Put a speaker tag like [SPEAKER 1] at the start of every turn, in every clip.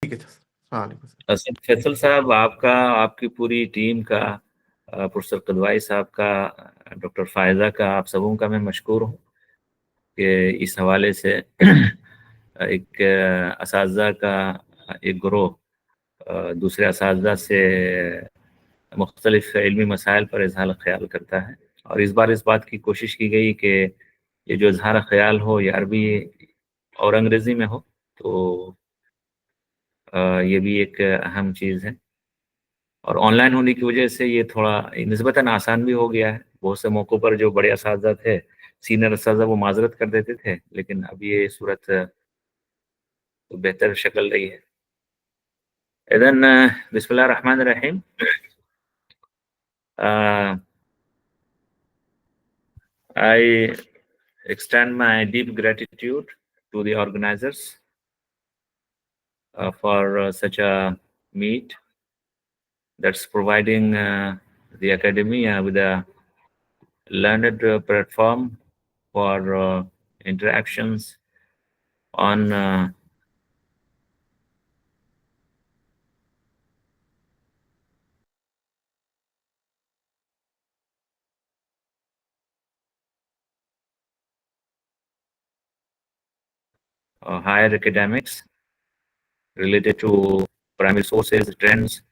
[SPEAKER 1] ठीक है सर।
[SPEAKER 2] फैसल साहब, आपका, आपकी पूरी टीम का, प्रोफेसर कदवाई साहब का, डॉक्टर फायजा का, आप सबों का मैं मशकूर हूँ कि इस हवाले से एक असातिज़ा का एक ग्रोह दूसरे असातिज़ा से मुख्तलिफ इल्मी मसाइल पर इजहार ख्याल करता है। और इस बार इस बात की कोशिश की गई कि ये जो इजहार ख्याल हो ये अरबी और अंग्रेज़ी में हो, तो ये भी एक अहम चीज़ है। और ऑनलाइन होने की वजह से ये थोड़ा निस्बतन आसान भी हो गया है। बहुत से मौक़ों पर जो बड़े असातिज़ा थे, सीनियर असातिज़ा, वो माज़रत कर देते थे, लेकिन अब ये सूरत तो बेहतर शक्ल रही है। इधन बिस्मिल्लाह रहमान रहीम। I extend my deep gratitude to the organizers for such a meet that's providing the academia with a learned platform for interactions on higher academics related to primary sources, trends,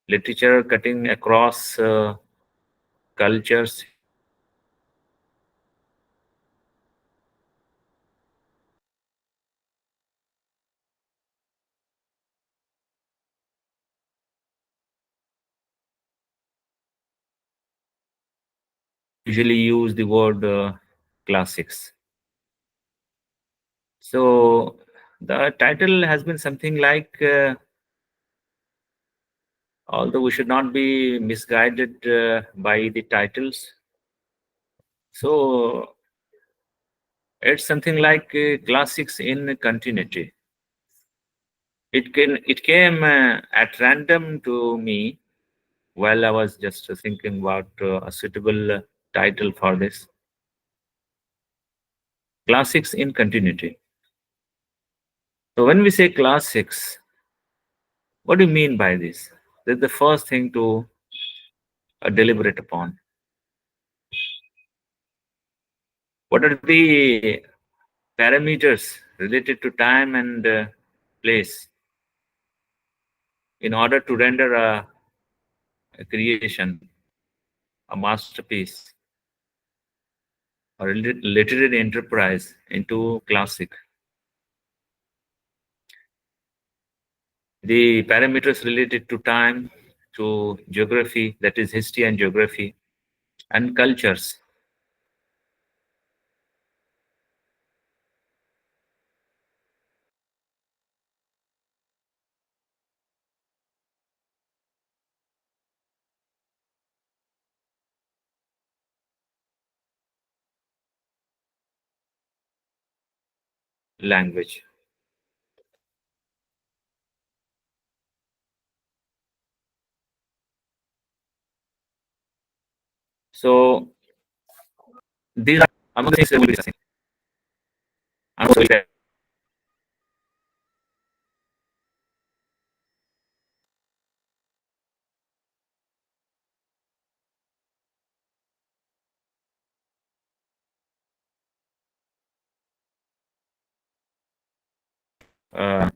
[SPEAKER 2] literature cutting across cultures, usually use the word classics. So the title has been something like, although we should not be misguided by the titles. So it's something like classics in continuity. It came at random to me while I was just thinking about a suitable title for this. Classics in continuity. So when we say classics, what do you mean by this? That's the first thing to deliberate upon. What are the parameters related to time and place in order to render a creation, a masterpiece, or a literary enterprise into classic? The parameters related to time, to geography, that is history and geography, and cultures. Language. So these are among the things we will be discussing. I'm also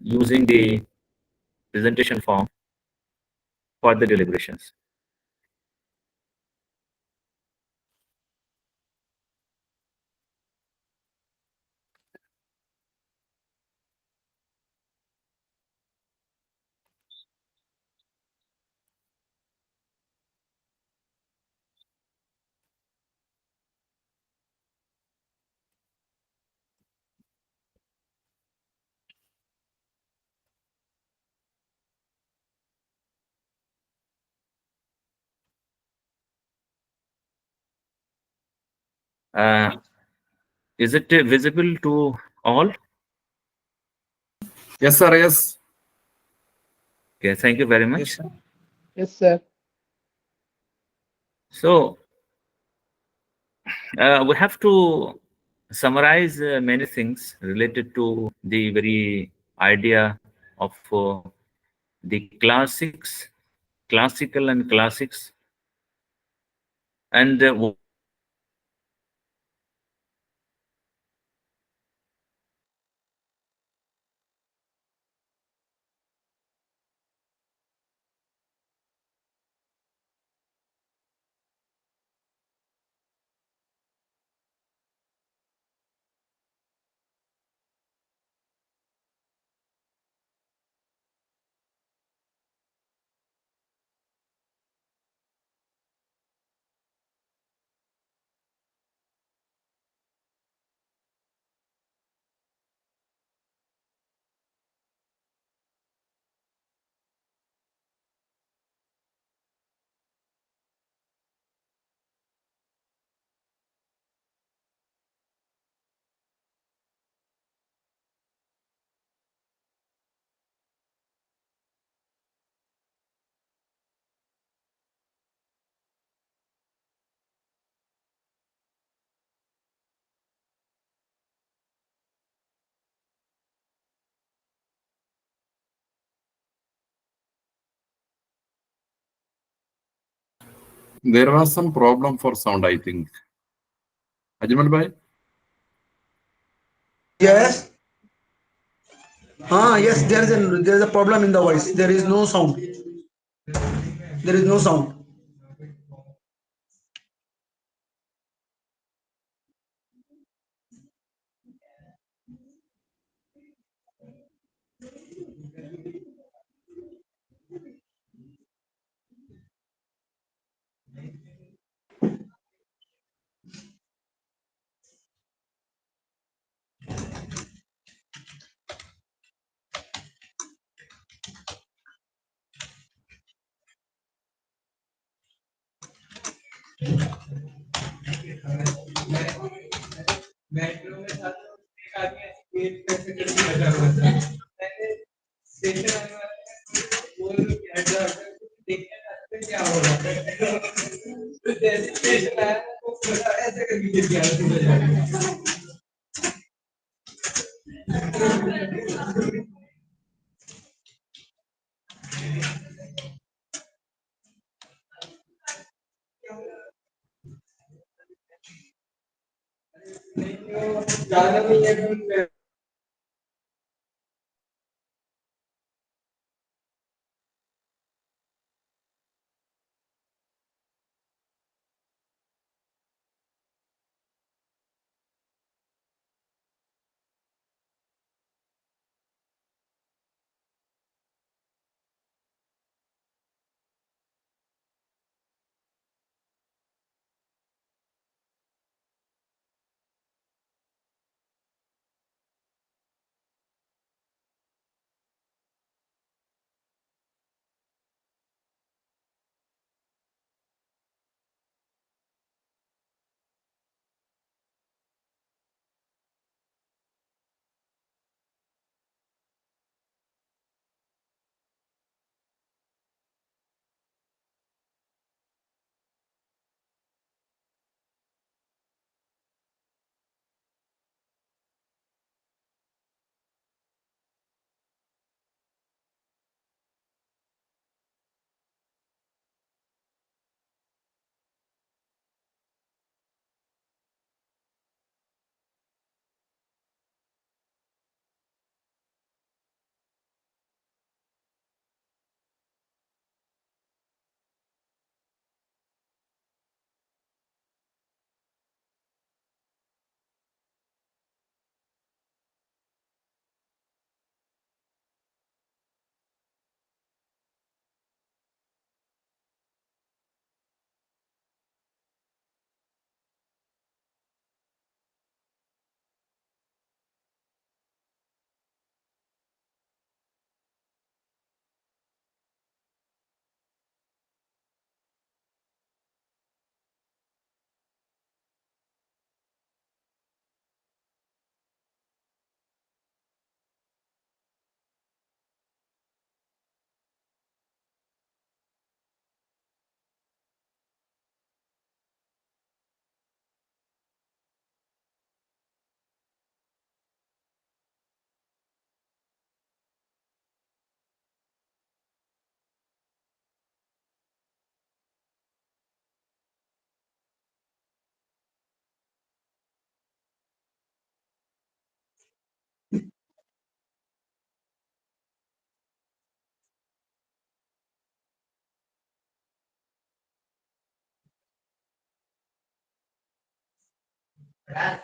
[SPEAKER 2] using the presentation form for the deliberations. Is it visible to all?
[SPEAKER 3] Yes, sir. Yes.
[SPEAKER 2] Okay, thank you very
[SPEAKER 1] Yes,
[SPEAKER 2] much.
[SPEAKER 1] sir. Yes, sir.
[SPEAKER 2] So we have to summarize many things related to the very idea of the classics, classical and classics, and
[SPEAKER 3] There was some problem for sound, I think. Ajmal bhai?
[SPEAKER 4] Yes. Yes. There is a problem in the voice. There is no sound. There is no sound.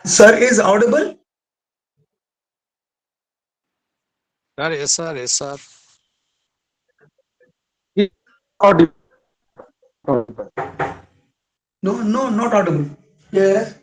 [SPEAKER 4] Sir is audible?
[SPEAKER 1] Sir, yes, sir, yes, sir.
[SPEAKER 5] Audible.
[SPEAKER 4] No, no, not audible. Yes.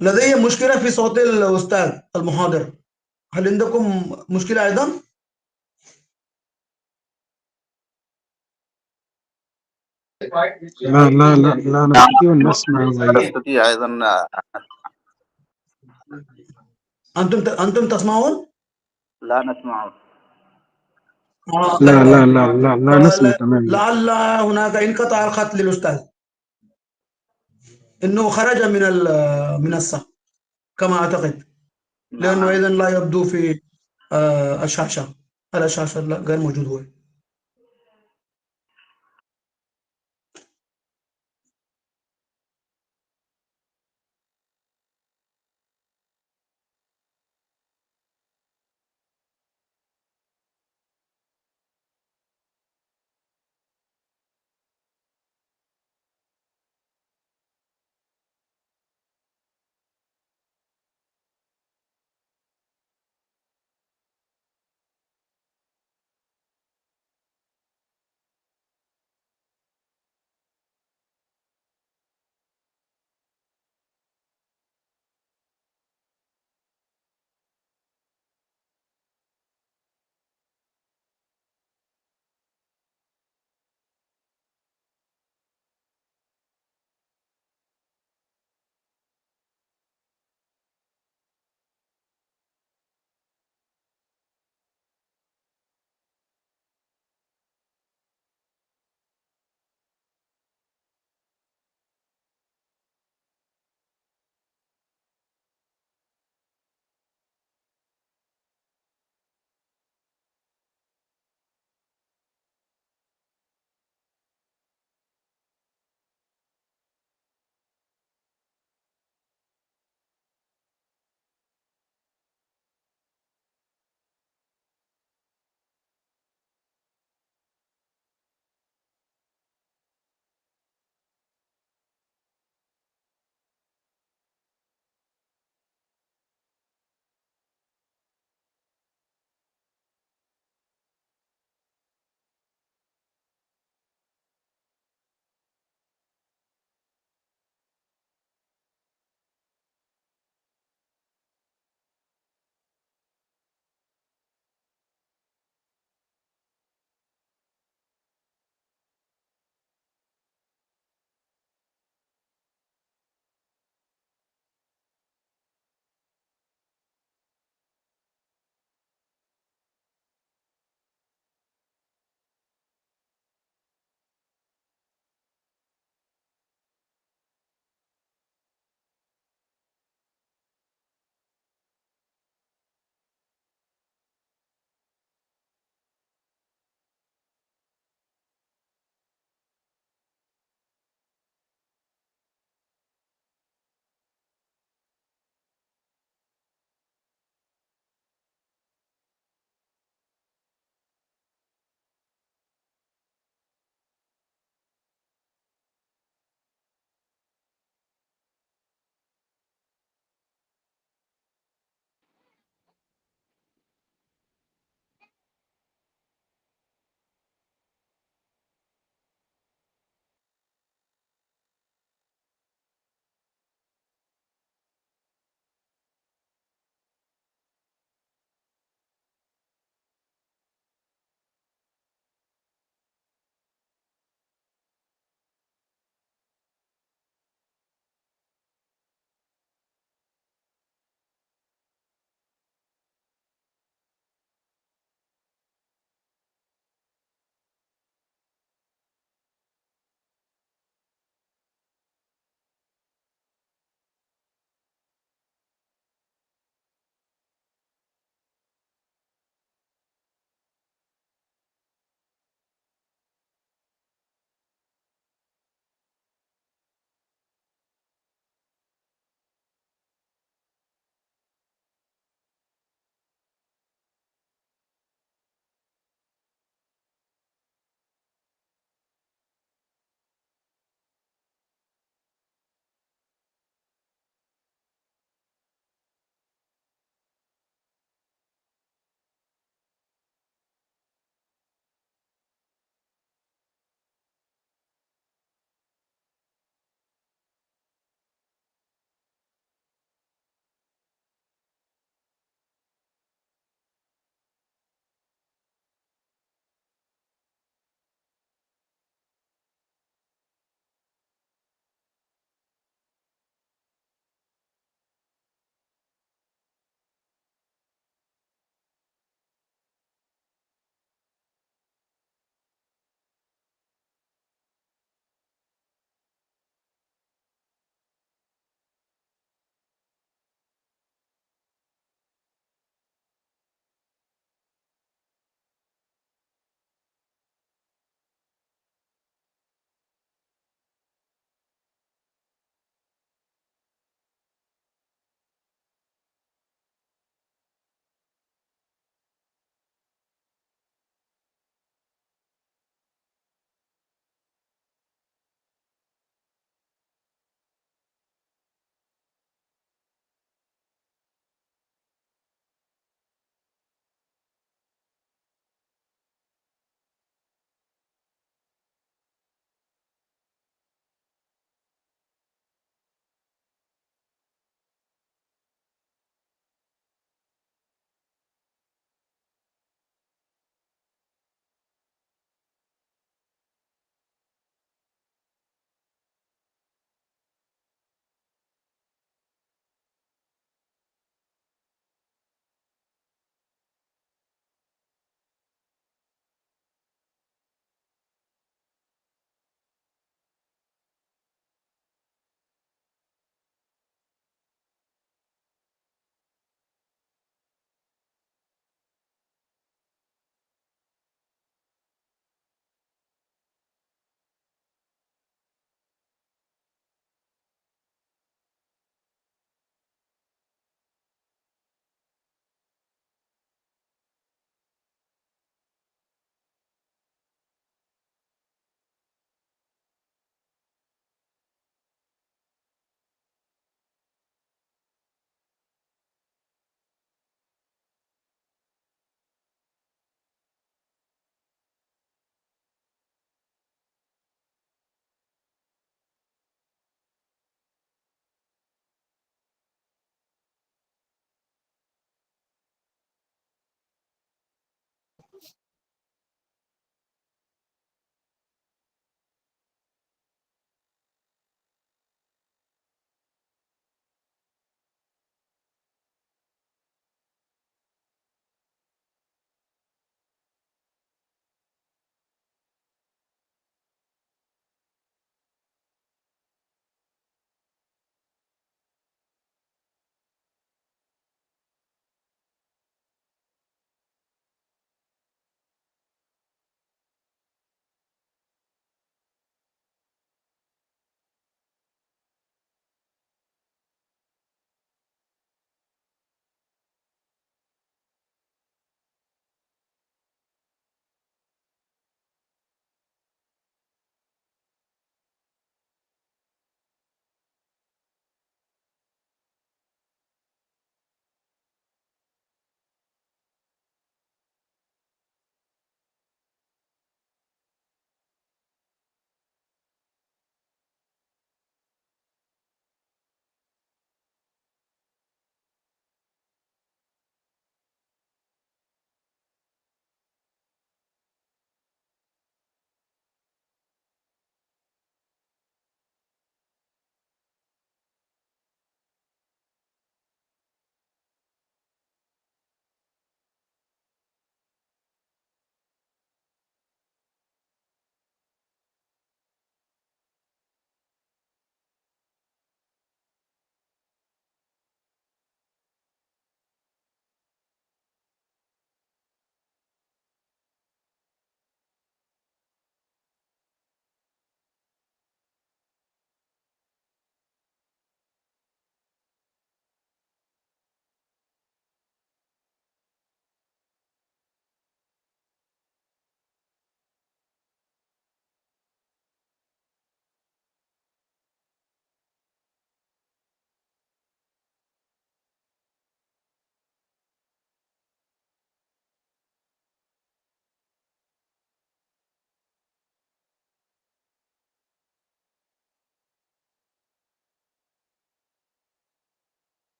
[SPEAKER 4] لدي مشكلة في صوت الأستاذ المحاضر. هل عندكم مشكلة أيضا؟
[SPEAKER 5] لا نستطيع أن نسمع
[SPEAKER 6] لا نستطيع أيضا.
[SPEAKER 4] أنتم تسمعون؟
[SPEAKER 6] لا نسمع.
[SPEAKER 5] لا لا لا لا لا نسمع تماما.
[SPEAKER 4] لعل هناك انقطاع الخط للاستاذ، انه خرج من المنصه كما اعتقد، لانه اذا لا يبدو في الشاشه، على الشاشه لا، غير موجود هو.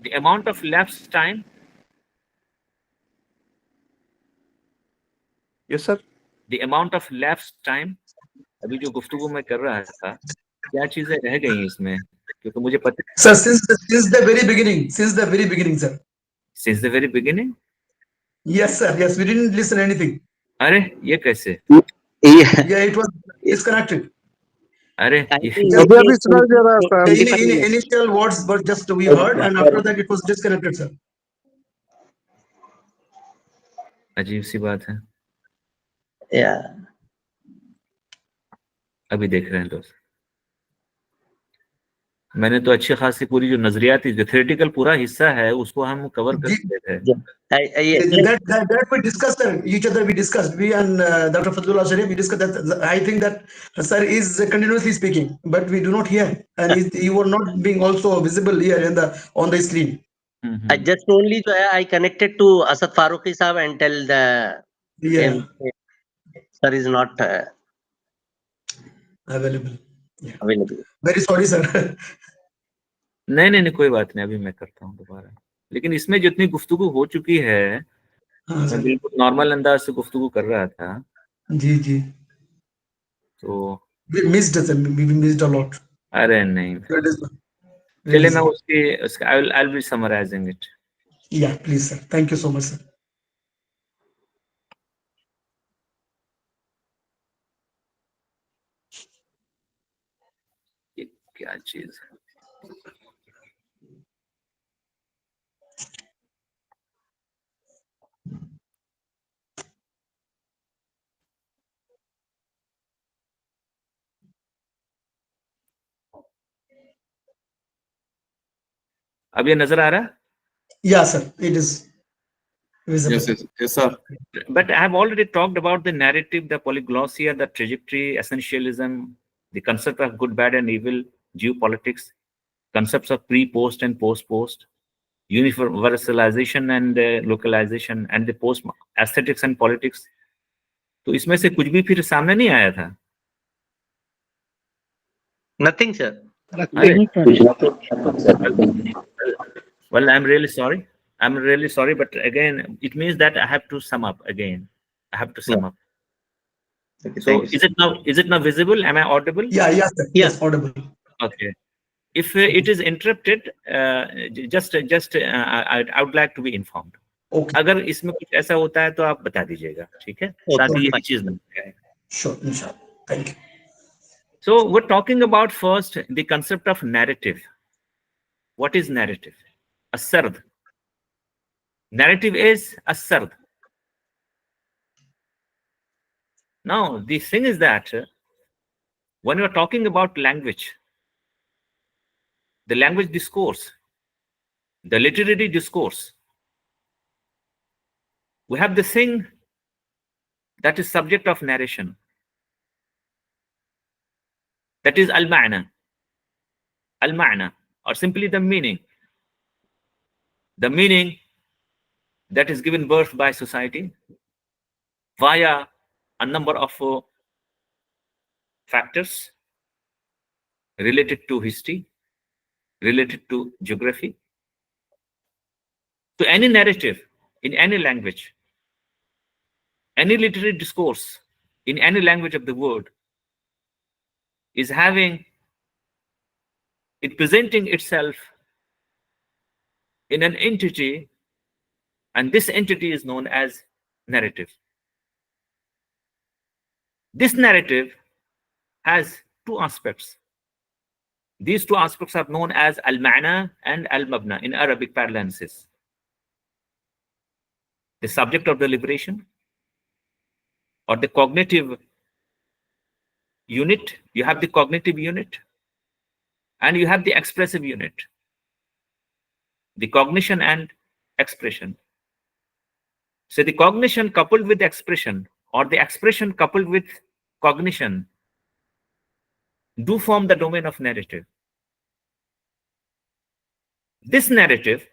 [SPEAKER 2] The amount of lapse time.
[SPEAKER 6] Yes, sir.
[SPEAKER 2] The amount of lapse time. अभी जो गुफ्तगू मैं कर रहा था, क्या चीजें रह गई इसमें? क्योंकि मुझे पता है.
[SPEAKER 4] Sir, since the very beginning, sir.
[SPEAKER 2] Since the very beginning.
[SPEAKER 4] Yes, sir. Yes, we didn't listen anything.
[SPEAKER 2] अरे ये कैसे?
[SPEAKER 4] Yeah, it was disconnected.
[SPEAKER 2] अरे
[SPEAKER 5] अभी सुनाई दे रहा था.
[SPEAKER 4] The initial words, but just we heard, and after that it was disconnected, sir.
[SPEAKER 2] अजीब सी बात है.
[SPEAKER 7] Yeah.
[SPEAKER 2] अभी देख रहे हैं दोस्त. मैंने तो अच्छी खासी पूरी जो नजरियाती जो थ्योरेटिकल पूरा हिस्सा है उसको हम कवर कर चुके थे.
[SPEAKER 4] That we discussed, sir. Each other we discussed. We and Dr. Fadlullah Sharif, we discussed that. I think that sir is continuously speaking, but we do not hear, and you were not being also visible here in on the screen.
[SPEAKER 7] I just only I connected to Asad Farooqi Sahab and tell him, sir is not
[SPEAKER 4] available.
[SPEAKER 7] available.
[SPEAKER 4] Very sorry, sir.
[SPEAKER 2] नहीं कोई बात नहीं. अभी मैं करता हूँ दोबारा. लेकिन इसमें जितनी गुफ्तगू हो चुकी है, मैं बिल्कुल नॉर्मल अंदाज से गुफ्तगू कर रहा था.
[SPEAKER 4] जी.
[SPEAKER 2] तो
[SPEAKER 4] we missed a lot.
[SPEAKER 2] अरे नहीं. चलिए मैं उसके I'll be summarizing it.
[SPEAKER 4] Yeah, please, sir. Thank you so much, sir.
[SPEAKER 2] ये क्या चीज है? अब ये नजर आ रहा है?
[SPEAKER 4] Yeah, sir. It is visible.
[SPEAKER 3] Yes, sir.
[SPEAKER 2] But I have already talked about the narrative, the polyglossia, the trajectory, essentialism, the concept of good, bad, and evil, geopolitics, concepts of pre, post, and post, universalization and localization, and the post aesthetics and politics. तो इसमें से कुछ भी फिर सामने नहीं आया था?
[SPEAKER 7] Nothing, sir.
[SPEAKER 2] Well, I'm really sorry. But again, it means that I have to sum up again. I have to sum up.
[SPEAKER 7] Okay,
[SPEAKER 2] so is it now visible? Am I audible?
[SPEAKER 4] Yeah, sir. Yes, audible.
[SPEAKER 2] Okay. If it is interrupted, I would like to be informed.
[SPEAKER 4] Okay.
[SPEAKER 2] अगर इसमें कुछ ऐसा होता है तो आप बता दीजिएगा, ठीक है? ताकि ये चीज ना हो.
[SPEAKER 4] Sure, inshallah. Thank you.
[SPEAKER 2] So we're talking about first the concept of narrative. What is narrative? A sard. Narrative is a sard. Now the thing is that when you're talking about language, the language discourse, the literary discourse, we have the thing that is subject of narration. That is al-ma'na. Al-ma'na, or simply the meaning. The meaning that is given birth by society via a number of factors related to history, related to geography. So any narrative in any language, any literary discourse in any language of the world is having it presenting itself in an entity, and this entity is known as narrative. This narrative has two aspects. These two aspects are known as al-ma'na and al-mabna in Arabic parlances. The subject of deliberation or the cognitive unit. You have the cognitive unit and you have the expressive unit. The cognition and expression. So the cognition coupled with expression, or the expression coupled with cognition, do form the domain of narrative. This narrative,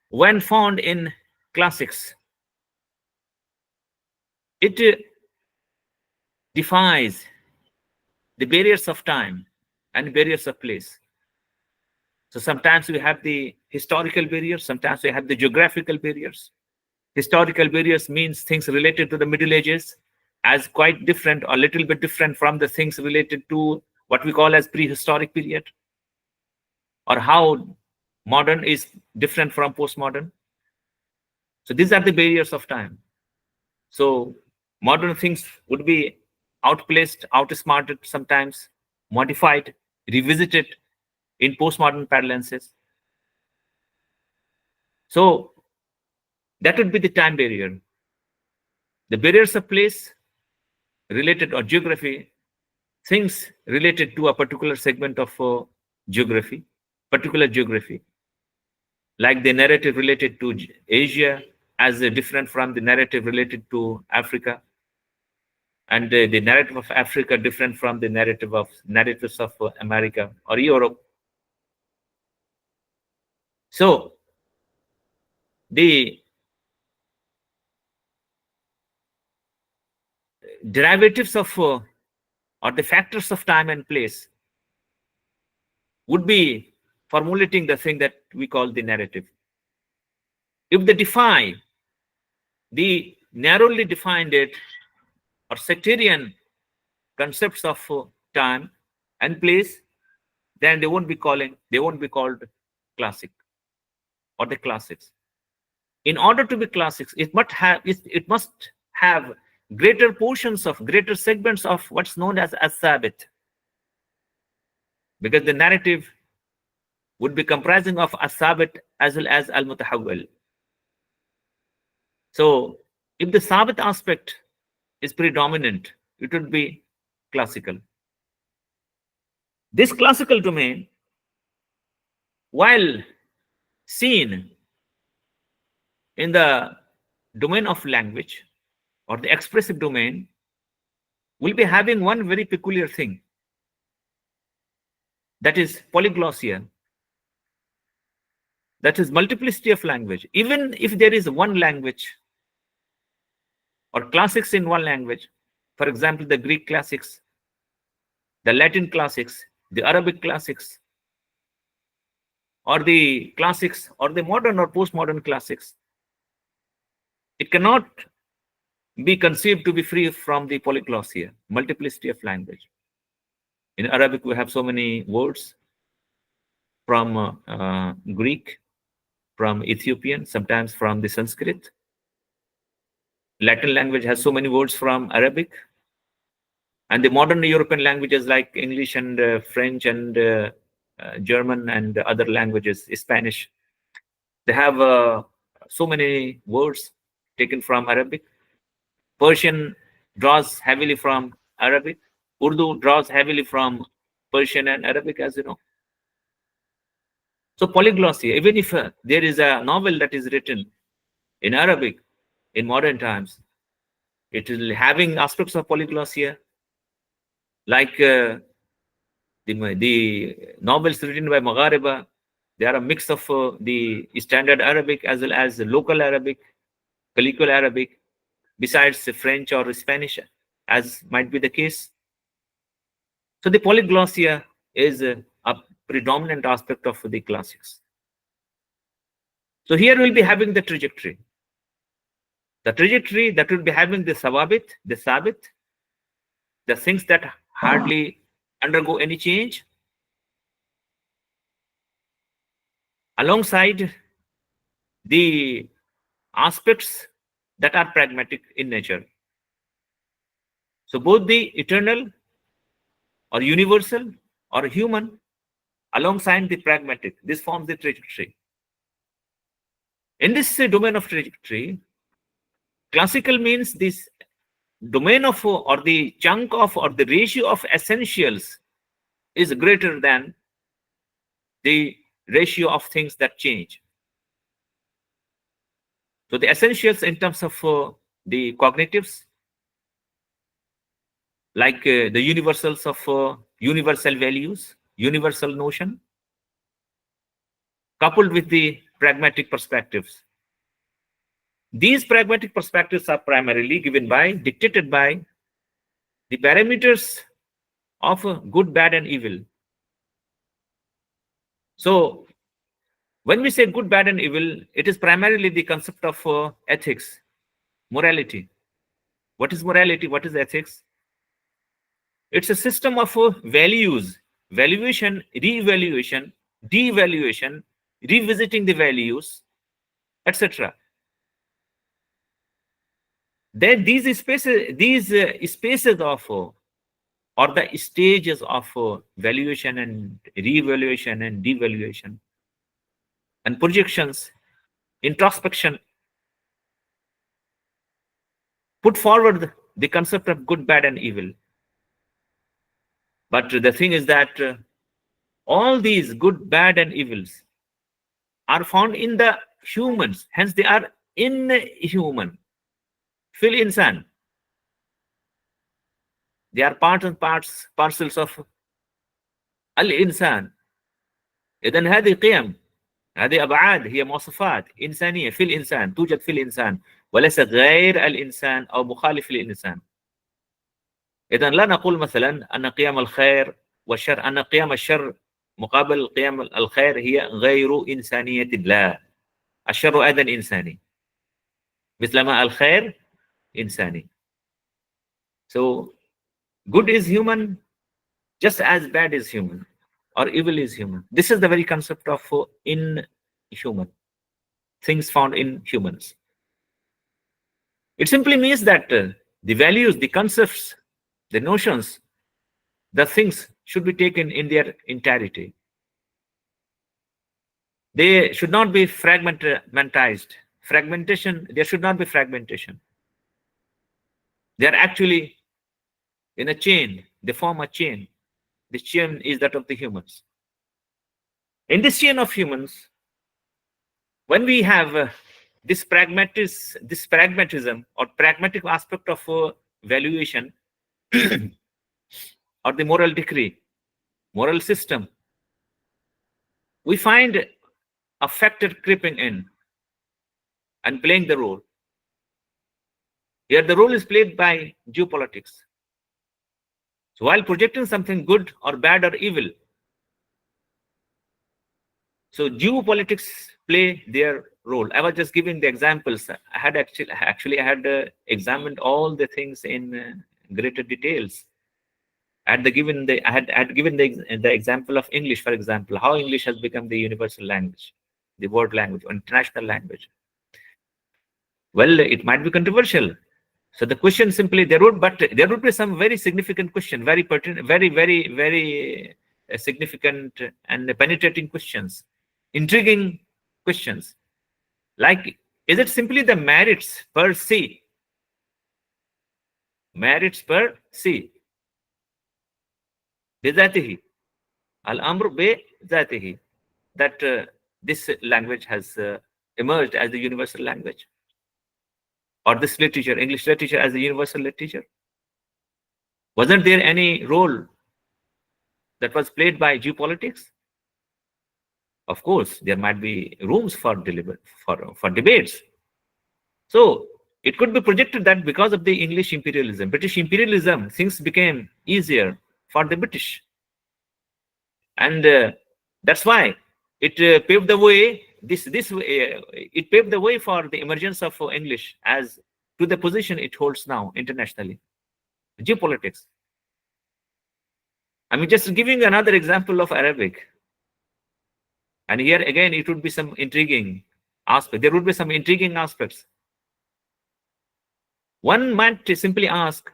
[SPEAKER 2] when found in classics, it defies the barriers of time and barriers of place. So sometimes we have the historical barriers, sometimes we have the geographical barriers. Historical barriers means things related to the Middle Ages as quite different or a little bit different from the things related to what we call as prehistoric period, or how modern is different from postmodern. So these are the barriers of time. So modern things would be outplaced, outsmarted, sometimes modified, revisited in postmodern parlances. So that would be the time barrier. The barriers of place related, or geography, things related to a particular segment of geography, particular geography, like the narrative related to Asia as different from the narrative related to Africa, and the narrative of Africa different from the narratives of America or Europe. So the derivatives of or the factors of time and place would be formulating the thing that we call the narrative. If they defy the narrowly defined it or sectarian concepts of time and place, then they won't be called classic or the classics. In order to be classics, it must have greater portions of greater segments of what's known as sabit, because the narrative would be comprising of sabit as well as al-mutahawwil. So if the sabit aspect is predominant, it would be classical. This classical domain, while seen in the domain of language or the expressive domain, will be having one very peculiar thing, that is polyglossia, that is multiplicity of language. Even if there is one language or classics in one language, for example, the Greek classics, the Latin classics, the Arabic classics, or the classics, or the modern or postmodern classics, it cannot be conceived to be free from the polyglossia, multiplicity of language. In Arabic, we have so many words from Greek, from Ethiopian, sometimes from the Sanskrit. Latin language has so many words from Arabic. And the modern European languages like English and French and German and other languages, Spanish, they have so many words taken from Arabic. Persian draws heavily from Arabic. Urdu draws heavily from Persian and Arabic, as you know. So polyglossia, even if there is a novel that is written in Arabic in modern times, it is having aspects of polyglossia, like the novels written by Maghariba. They are a mix of the standard Arabic as well as the local Arabic, colloquial Arabic, besides French or Spanish, as might be the case. So the polyglossia is a predominant aspect of the classics. So here we'll be having the trajectory. The trajectory that will be having the sabit, the things that hardly undergo any change, alongside the aspects that are pragmatic in nature. So both the eternal or universal or human alongside the pragmatic, this forms the trajectory. In this domain of trajectory, classical means this domain of or the chunk of or the ratio of essentials is greater than the ratio of things that change. So the essentials in terms of the cognitives, like the universals of universal values, universal notion, coupled with the pragmatic perspectives. These pragmatic perspectives are primarily dictated by the parameters of good, bad, and evil. So when we say good, bad, and evil, it is primarily the concept of ethics, morality. What is morality? What is ethics? It's a system of values, valuation, re-evaluation, de-evaluation, revisiting the values, etc. Then these spaces of or the stages of valuation and re-evaluation and devaluation and projections, introspection, put forward the concept of good, bad, and evil. But the thing is that all these good, bad, and evils are found in the humans, hence they are inhuman. Fil insan. They are parts and parcels of al-insan. إذن هذه قيم، هذه أبعاد، هي مواصفات إنسانية في الإنسان، توجد في الإنسان وليس غير الإنسان أو مخالف للإنسان. إذن لا نقول مثلا أن قيم الخير والشر، أن قيم الشر مقابل قيم الخير هي غير إنسانية. لا، الشر أيضا إنساني مثلما الخير إنساني. So good is human just as bad is human, or evil is human. This is the very concept of inhuman, things found in humans. It simply means that the values, the concepts, the notions, the things should be taken in their entirety. They should not be fragmentized. Fragmentation, there should not be fragmentation. They are actually in a chain. They form a chain. This chain is that of the humans. In this chain of humans, when we have this pragmatism or pragmatic aspect of valuation or the moral decree, moral system, we find a factor creeping in and playing the role. Here the role is played by geopolitics. So while projecting something good or bad or evil, so geopolitics play their role. I was just giving the examples. I had examined all the things in greater details. I had given the example of English, for example, how English has become the universal language, the world language, international language. Well, it might be controversial. So the question simply there would be some very significant question, very pertinent, very significant and penetrating questions, intriguing questions. Like, is it simply the merits per se? Merits per se. بذاته الأمر بذاته, that this language has emerged as the universal language, or this literature, English literature, as a universal literature. Wasn't there any role that was played by geopolitics? Of course, there might be rooms for debates. So it could be projected that because of the English imperialism, British imperialism, things became easier for the British, and that's why it paved the way. It paved the way for the emergence of English as to the position it holds now internationally. Geopolitics. I mean, just giving another example of Arabic, and here again it would be some intriguing aspect. There would be some intriguing aspects. One might simply ask,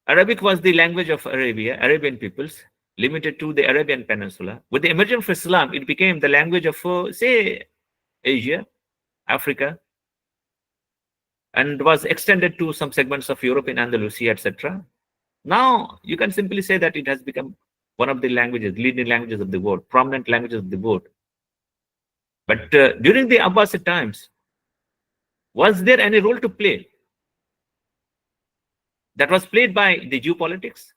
[SPEAKER 2] Arabic was the language of Arabia, Arabian peoples, limited to the Arabian Peninsula. With the emergence of Islam, it became the language of, say, Asia, Africa, and was extended to some segments of Europe in Andalusia, etc. Now, you can simply say that it has become one of the languages, leading languages of the world, prominent languages of the world. But during the Abbasid times, was there any role to play that was played by the geopolitics?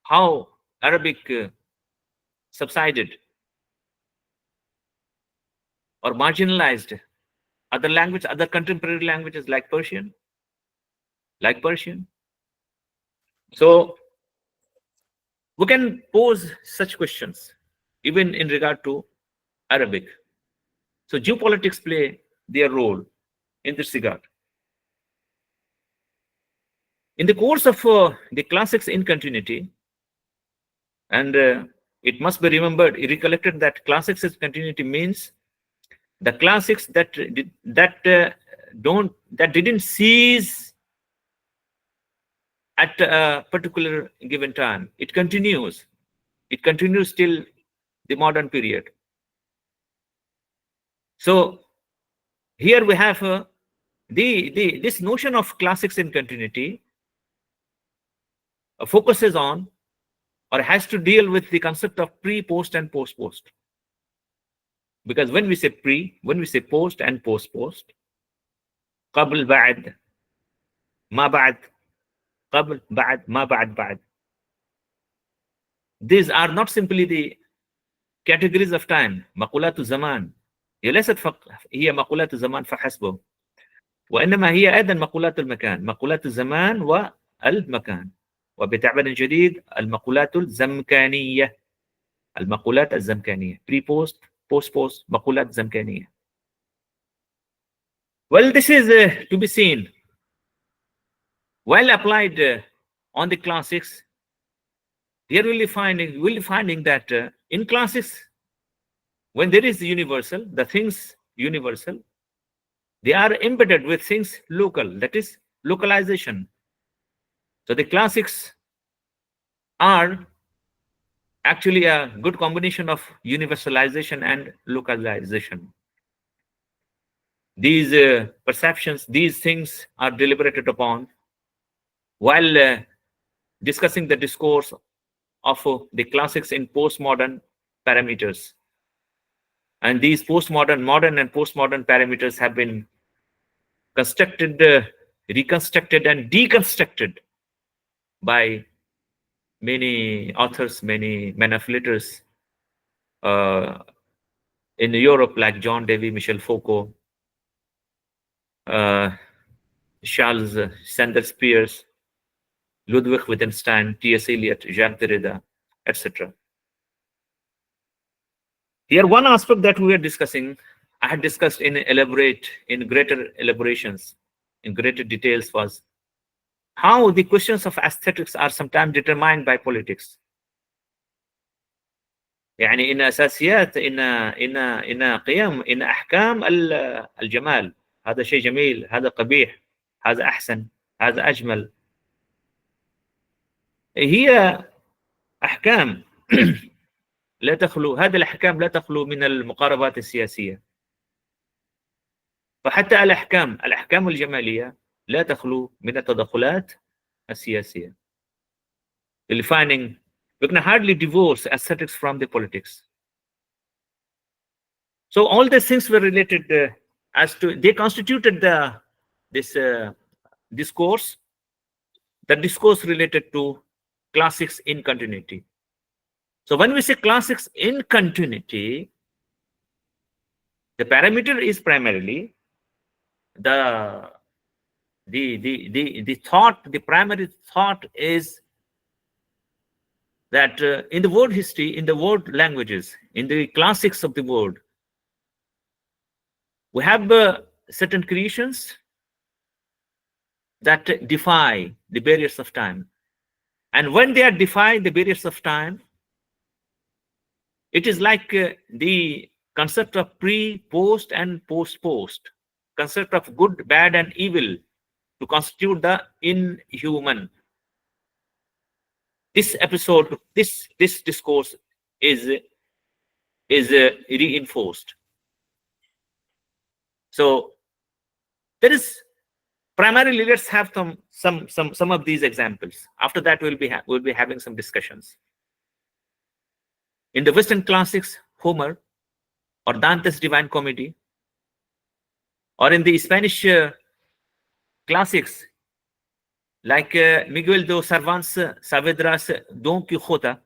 [SPEAKER 2] How Arabic subsided or marginalized other languages, other contemporary languages like Persian? So we can pose such questions even in regard to Arabic. So geopolitics play their role in this regard. In the course of the classics in continuity, and it must be remembered, recollected that classics in continuity means the classics that didn't cease at a particular given time. It continues till the modern period. So here we have this notion of classics in continuity focuses on or has to deal with the concept of pre, post, and post. Because when we say pre, when we say post and post, qabl, ba'd, ma ba'd, qabl, ba'd, ma ba'd, ba'd. These are not simply the categories of time. مقولات الزمان هي ليست هي مقولات الزمان فحسب، وإنما هي أيضا مقولات المكان، مقولات الزمان والمكان، وبتعبير جديد المقولات الزمكانية، المقولات الزمكانية pre post post post مقولات زمكانية. Well, this is to be seen well applied on the classics. Here we'll be finding that in classics, when there is universal, the things universal, they are embedded with things local, that is localization. So the classics are actually a good combination of universalization and localization. These perceptions, these things are deliberated upon while discussing the discourse of the classics in postmodern parameters. And these modern and postmodern parameters have been constructed, reconstructed, and deconstructed by many authors, many manipulators in Europe, like John Dewey, Michel Foucault, Charles Sanders Peirce, Ludwig Wittgenstein, T.S. Eliot, Jacques Derrida, etc. Here, one aspect that we are discussing, I had discussed in greater elaborations, in greater details, was how the questions of aesthetics are sometimes determined by politics. يعني إن أساسيات إن قيم إن أحكام الجمال، هذا شيء جميل، هذا قبيح، هذا أحسن، هذا أجمل، هي أحكام لا تخلو، هذه الأحكام لا تخلو من المقاربات السياسية. فحتى الأحكام الجمالية لا تخلو من التدخلات السياسية. Defining, we can hardly divorce aesthetics from the politics. So all these things were related as to, they constituted this discourse, the discourse related to classics in continuity. So when we say classics in continuity, the parameter is primarily the thought, the primary thought is that in the world history, in the world languages, in the classics of the world, we have certain creations that defy the barriers of time. And when they are defying the barriers of time, it is like the concept of pre, post, and post, concept of good, bad, and evil to constitute the inhuman. This episode, this discourse is reinforced. So there is primarily, let's have some of these examples. After that, we'll be having some discussions. In the Western classics, Homer or Dante's Divine Comedy, or in the Spanish classics like Miguel de Cervantes Saavedra's Don Quixote,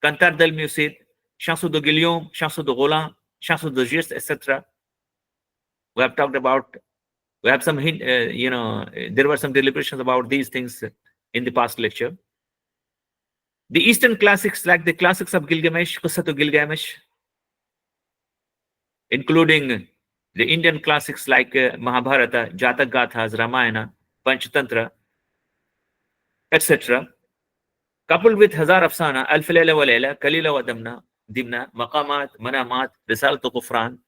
[SPEAKER 2] Cantar del Musid, Chanson de Guillaume, Chanson de Roland, Chanson de Geste, etc. We have talked about, we have some hint, there were some deliberations about these things in the past lecture. The Eastern classics like the classics of Gilgamesh, Qissatu Gilgamesh, including the Indian classics like Mahabharata, Jatak Gathas, Ramayana, Panchatantra, etc. Coupled with Hazar Afsana, Alf Layla wa Layla, Kalila wa Dimna, Maqamat, Manamat, Risalat Qufran,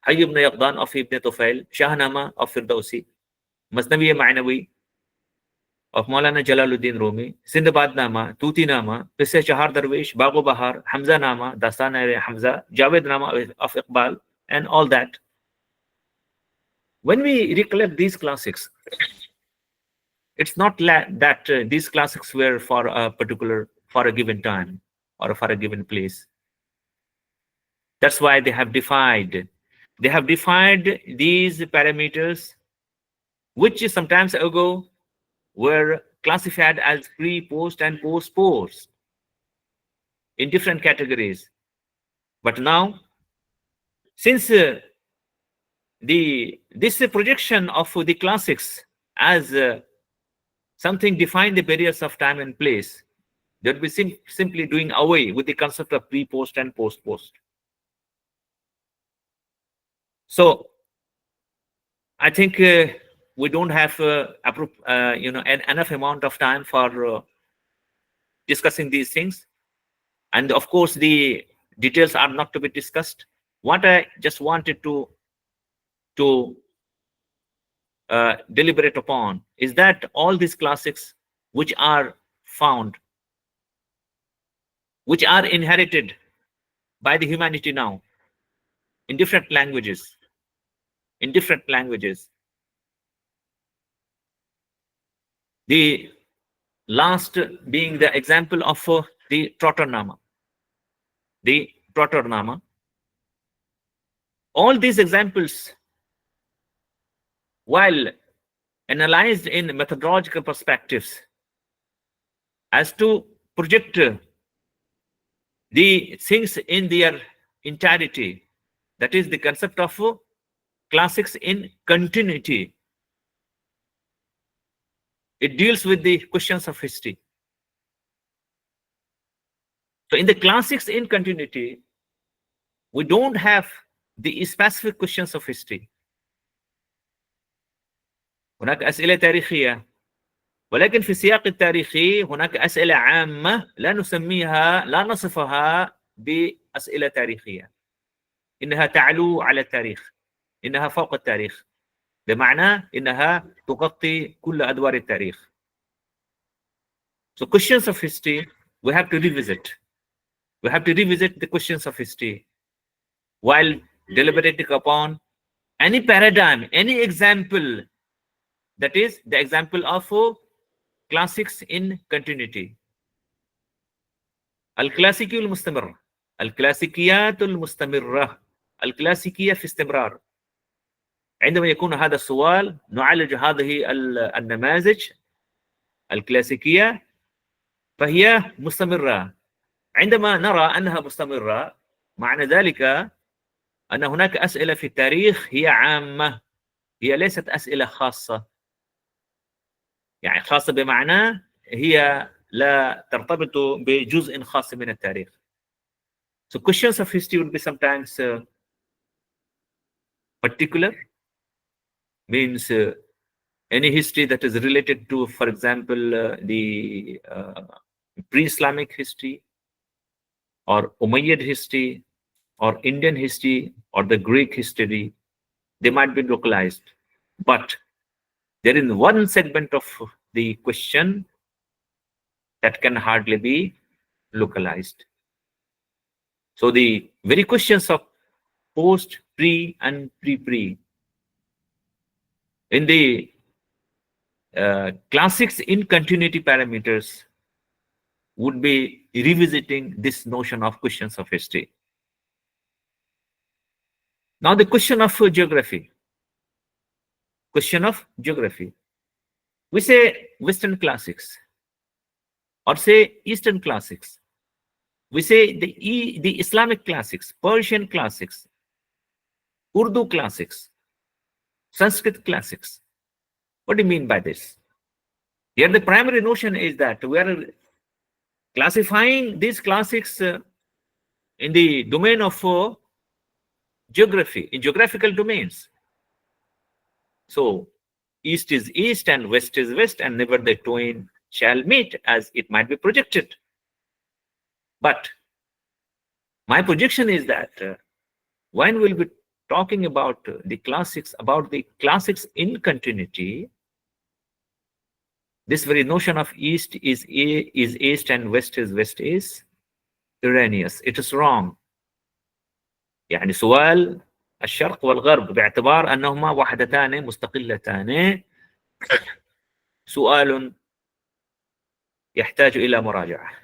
[SPEAKER 2] Hayy ibn Yaqdan of Ibn Tufail, Shahnama of Firdausi, Masnawi Ma'nawi of Maulana Jalaluddin Rumi, Sindbad Nama, Tuti Nama, Qisse Chahar Darwish, Bago Bahar, Hamza Nama, Dastan Hamza, Javed Nama of Iqbal, and all that. When we recollect these classics, it's not that these classics were for a given time or for a given place. That's why they have defined these parameters, which some time ago were classified as pre, post, and post in different categories. But now, since this projection of the classics as something define the barriers of time and place, that we simply doing away with the concept of pre, post, and post. So I think we don't have enough amount of time for discussing these things, and of course the details are not to be discussed. What I just wanted to deliberate upon is that all these classics which are found, which are inherited by the humanity now in different languages, the last being the example of the Trotternama. All these examples, while analyzed in methodological perspectives as to project the things in their entirety, that is the concept of classics in continuity. It deals with the questions of history. So in the classics in continuity, we don't have the specific questions of history. هناك أسئلة تاريخية، ولكن في السياق التاريخي هناك أسئلة عامة لا نصفها بأسئلة تاريخية. إنها تعلو على التاريخ، إنها فوق التاريخ، بمعنى إنها تغطي كل أدوار التاريخ. So questions of history, we have to revisit. We have to revisit the questions of history while deliberating upon any paradigm, any example, that is the example of classics in continuity. الكلاسيكي المستمر، الكلاسيكيات المستمرة، الكلاسيكية في استمرار. عندما يكون هذا السؤال نعالج هذه النماذج الكلاسيكية فهي مستمرة. عندما نرى أنها مستمرة معنى ذلك أن هناك أسئلة في التاريخ هي عامة، هي ليست أسئلة خاصة. يعني خاصة بمعنى هي لا ترتبط بجزء خاص من التاريخ. So questions of history will be sometimes particular, means any history that is related to, for example, the pre-Islamic history or Umayyad history or Indian history or the Greek history, they might be localized. But there is one segment of the question that can hardly be localized. So the very questions of post, pre, and pre. In the classics in continuity parameters, would be revisiting this notion of questions of history. Now the question of geography. Question of geography. We say Western classics or say Eastern classics. We say the Islamic classics, Persian classics, Urdu classics, Sanskrit classics. What do you mean by this? Here the primary notion is that we are classifying these classics in the domain of geography, in geographical domains. So East is East and West is West, and never the twain shall meet, as it might be projected. But my projection is that when we'll be talking about the classics in continuity, this very notion of East is East and West is erroneous. It is wrong. يعني سؤال الشرق والغرب باعتبار أنهما وحدتان مستقلتان سؤال يحتاج إلى مراجعة.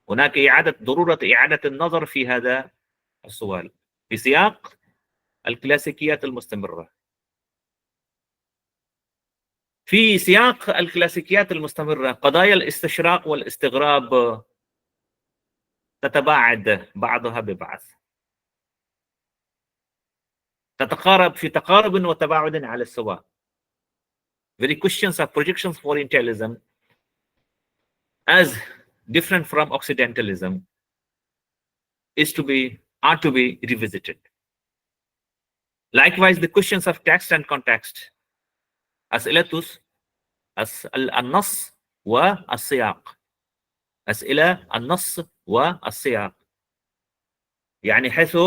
[SPEAKER 2] هناك ضرورة إعادة النظر في هذا السؤال في سياق الكلاسيكيات المستمرة. في سياق الكلاسيكيات المستمرة قضايا الاستشراق والاستغراب تتباعد بعضها ببعض، تتقارب في تقارب وتباعد على السواء. Very questions of projections for Orientalism as different from Occidentalism are to be revisited. Likewise, the questions of text and context, أسئلة النص والسياق، أسئلة النص والسياق، يعني حيث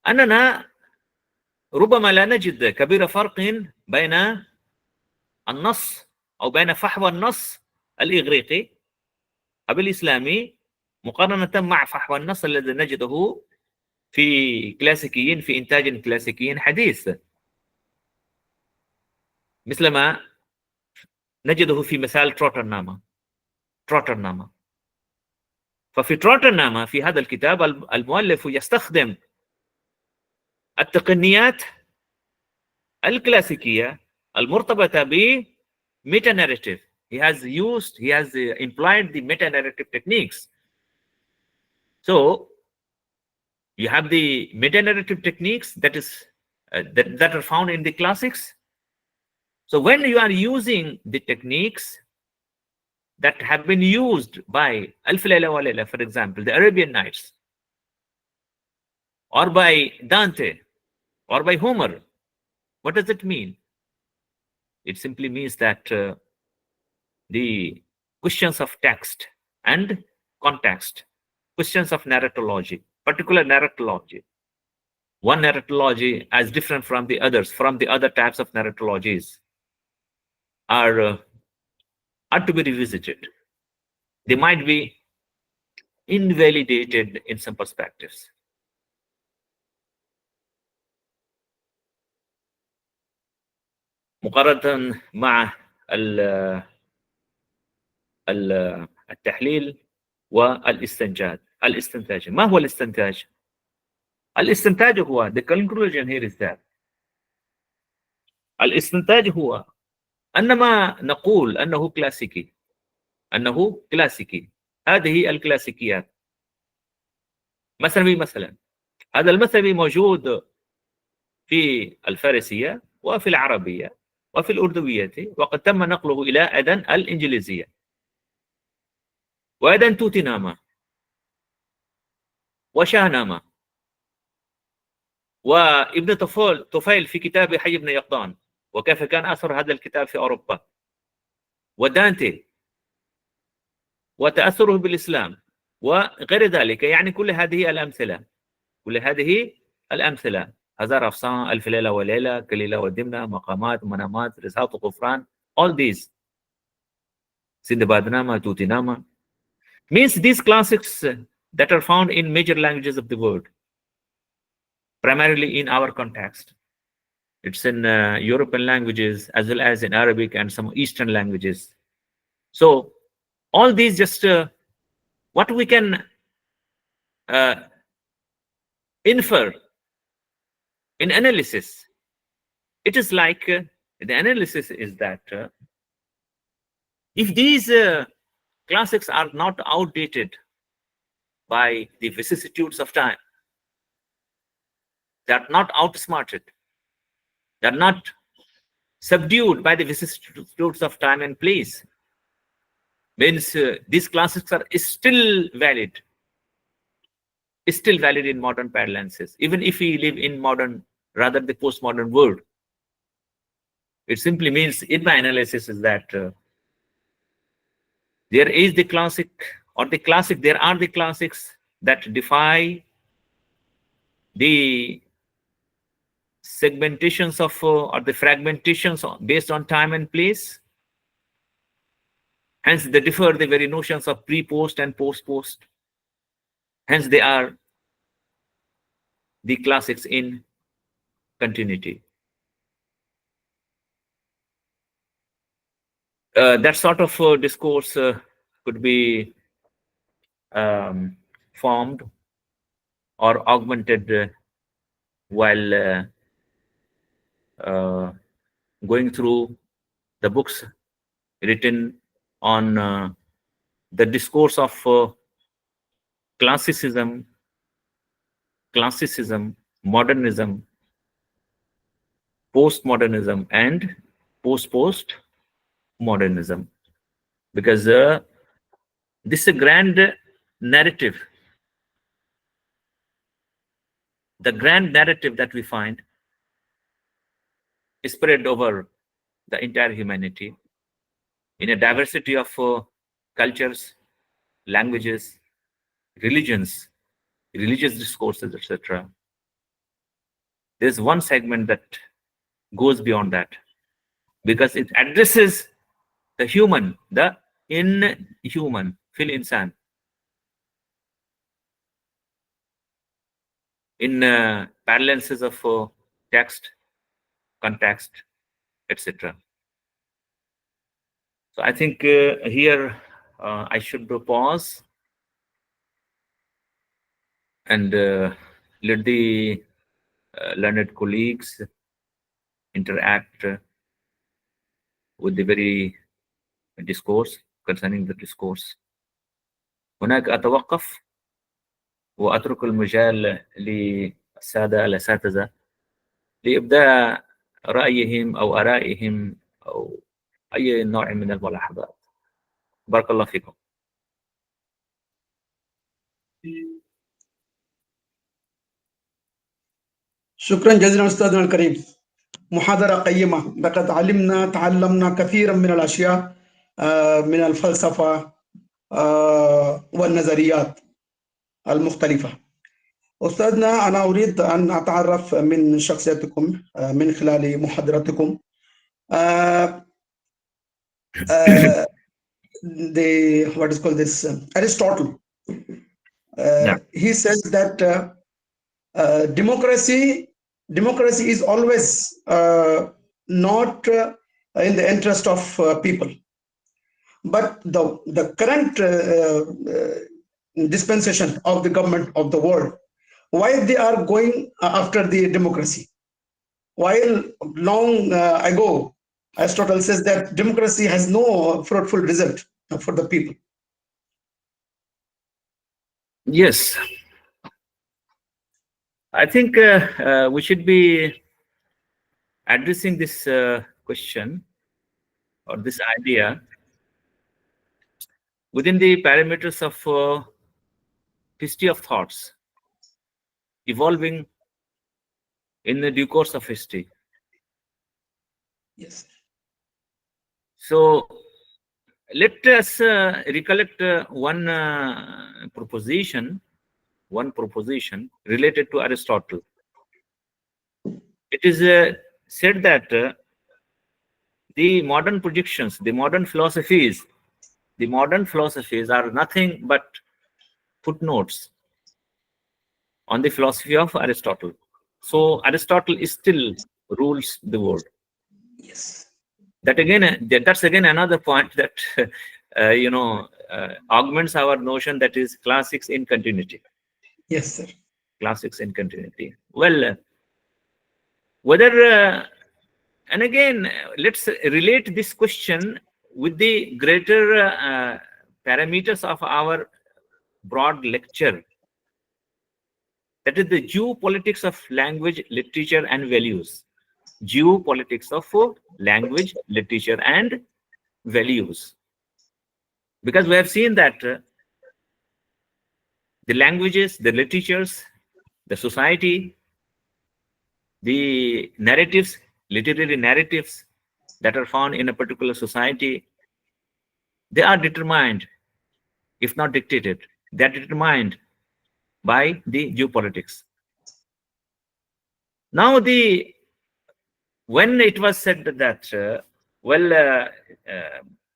[SPEAKER 2] أننا ربما لا نجد كبير فرق بين النص أو بين فحوى النص الإغريقي أو الإسلامي مقارنة مع فحوى النص الذي نجده في إنتاج كلاسيكي حديث، مثل ما نجده في مثال تروترناما. ففي تروترناما في هذا الكتاب المؤلف يستخدم التقنيات الكلاسيكية المرتبطة ب meta narrative. He has implied the meta narrative techniques. So you have the meta narrative techniques that are found in the classics. So when you are using the techniques that have been used by Alf Layla wa Layla, for example, the Arabian Nights, or by Dante, or by Homer, what does it mean? It simply means that the questions of text and context, questions of narratology, particular narratology, one narratology as different from the others, from the other types of narratologies, are to be revisited. They might be invalidated in some perspectives. مقارنة مع التحليل والاستنتاج. ما هو الاستنتاج؟ الاستنتاج هو the conclusion here is that الاستنتاج هو أن ما نقول أنه كلاسيكي هذه الكلاسيكيات. مثلا هذا المثل موجود في الفارسية وفي العربية وفي الأردوية، وقد تم نقله إلى أذن الإنجليزية وأذن توتناما وشاهناما، وابن طفيل في كتاب حي بن يقظان وكيف كان أثر هذا الكتاب في أوروبا، ودانتي وتأثره بالإسلام وغير ذلك. يعني كل هذه الأمثلة هزار أفصان، ألف ليلة وليلة، كليلة ودمنة، مقامات، منامات، رسالة غفران, all these, Sindbadnama, Tutinama, means these classics that are found in major languages of the world, primarily in our context. It's in European languages as well as in Arabic and some Eastern languages. So all these just what we can infer in analysis, it is like the analysis is that if these classics are not outdated by the vicissitudes of time, they are not outsmarted, they are not subdued by the vicissitudes of time and place, means these classics are still valid in modern parlances, even if we live in modern rather the postmodern world. It simply means, in my analysis, is that there is the classic, or the classic, there are the classics that defy the segmentations of or the fragmentations based on time and place. Hence, they differ the very notions of pre-post and post-post. Hence, they are the classics in continuity. That sort of discourse could be formed or augmented while going through the books written on the discourse of classicism, modernism, postmodernism, and post-modernism, because this is a grand narrative. The grand narrative that we find is spread over the entire humanity in a diversity of cultures, languages, religions, religious discourses, etc. There's one segment that goes beyond that, because it addresses the human, the inhuman, fil insan, in parlances of text, context, etc. So I think here I should pause and let the learned colleagues interact with the very discourse concerning the discourse. هناك أتوقف وأترك المجال للسادة الأساتذة لإبداء رأيهم أو آرائهم أو أي نوع من الملاحظات. بارك الله فيكم.
[SPEAKER 4] شكرا جزيلا أستاذنا الكريم. محاضرة قيمة، لقد تعلمنا كثيرا من الأشياء من الفلسفة والنظريات المختلفة. أستاذنا، أنا أريد أن أتعرف من شخصيتكم من خلال محاضرتكم. What is called this Aristotle. He says that democracy is always not in the interest of people, but the current dispensation of the government of the world, why they are going after the democracy, while long ago Aristotle says that democracy has no fruitful result for the people.
[SPEAKER 2] Yes, I think we should be addressing this question or this idea within the parameters of history of thoughts evolving in the due course of history.
[SPEAKER 4] Yes.
[SPEAKER 2] So let us recollect one proposition related to Aristotle. It is said that the modern projections, the modern philosophies are nothing but footnotes on the philosophy of Aristotle. So Aristotle still rules the world.
[SPEAKER 4] Yes.
[SPEAKER 2] That's again another point that augments our notion that is classics in continuity.
[SPEAKER 4] Yes, sir.
[SPEAKER 2] Classics in continuity. Well, whether and again, let's relate this question with the greater parameters of our broad lecture. That is the geopolitics of language, literature, and values. Geopolitics of language, literature, and values. Because we have seen that the languages, the literatures, the society, the narratives, literary narratives that are found in a particular society, they are determined, if not dictated, they are determined by the geopolitics. Now, when it was said that,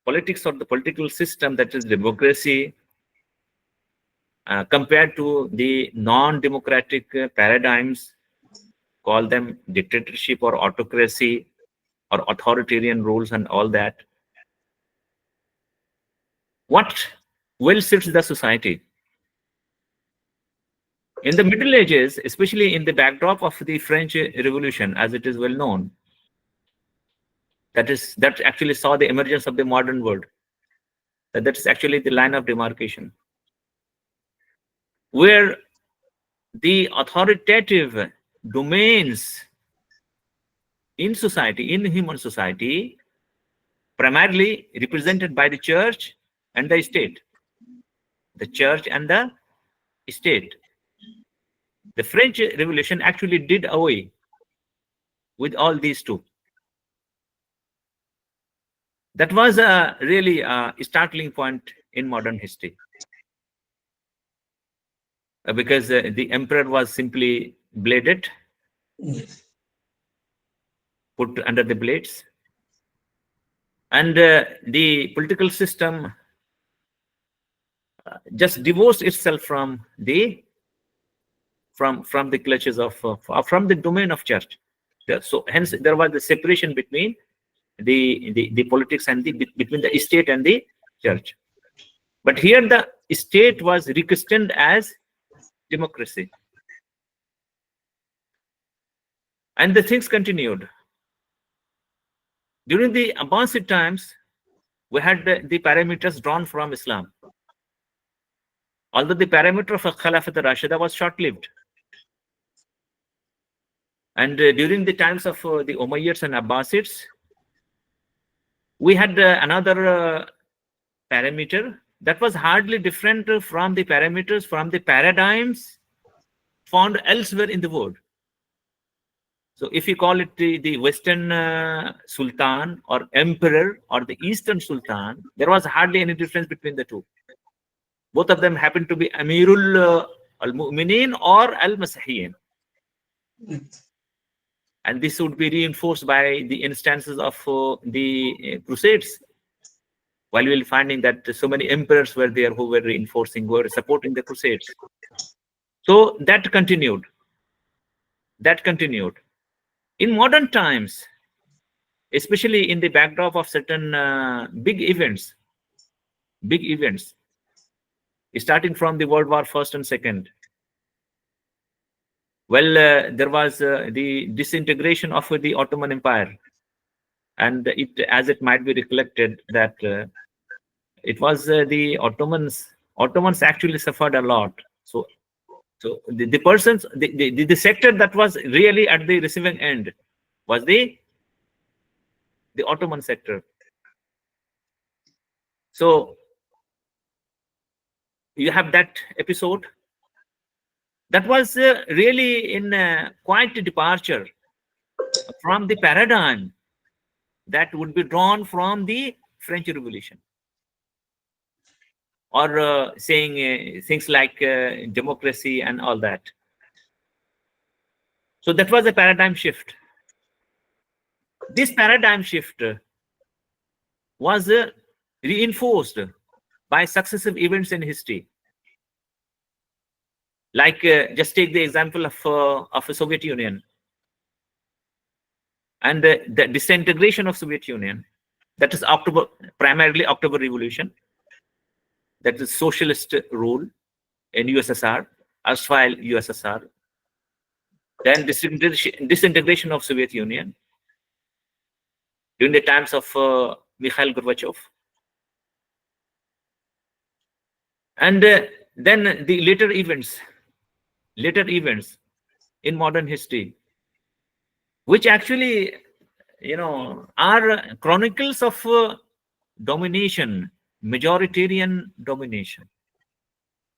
[SPEAKER 2] politics or the political system, that is democracy, compared to the non-democratic paradigms, call them dictatorship or autocracy or authoritarian rules and all that, what well suits the society? In the Middle Ages, especially in the backdrop of the French Revolution, as it is well known, that actually saw the emergence of the modern world. That is actually the line of demarcation, where the authoritative domains in society, in human society, primarily represented by the church and the state. The church and the state. The French Revolution actually did away with all these two. That was a really startling point in modern history. Because the emperor was simply bladed, put under the blades, and the political system just divorced itself from the clutches of from the domain of church. So hence there was the separation between the politics and between the state and the church. But here the state was rechristened as democracy, and the things continued. During the Abbasid times, we had the parameters drawn from Islam. Although the parameter of Khalafat al-Rashida was short-lived. And during the times of the Umayyads and Abbasids, we had another parameter that was hardly different from the parameters, from the paradigms found elsewhere in the world. So if you call it the Western Sultan or Emperor or the Eastern Sultan, there was hardly any difference between the two. Both of them happened to be Amirul al-Mu'minin or al-Masihiyin. And this would be reinforced by the instances of the Crusades. While we'll finding that so many emperors were there who were reinforcing, who were supporting the Crusades. So that continued. That continued. In modern times, especially in the backdrop of certain big events, starting from the World War I and II, well, there was the disintegration of the Ottoman Empire, and as it might be recollected that it was the Ottomans actually suffered a lot. So the sector that was really at the receiving end was the Ottoman sector. So you have that episode that was really in quite a departure from the paradigm that would be drawn from the French Revolution, or saying things like democracy and all that. So that was a paradigm shift. This paradigm shift was reinforced by successive events in history. Like just take the example of the Soviet Union and the disintegration of Soviet Union. That is primarily October Revolution. that is socialist rule in USSR, erstwhile USSR, then disintegration of Soviet Union during the times of Mikhail Gorbachev, and then the later events in modern history, which actually, are chronicles of domination, majoritarian domination,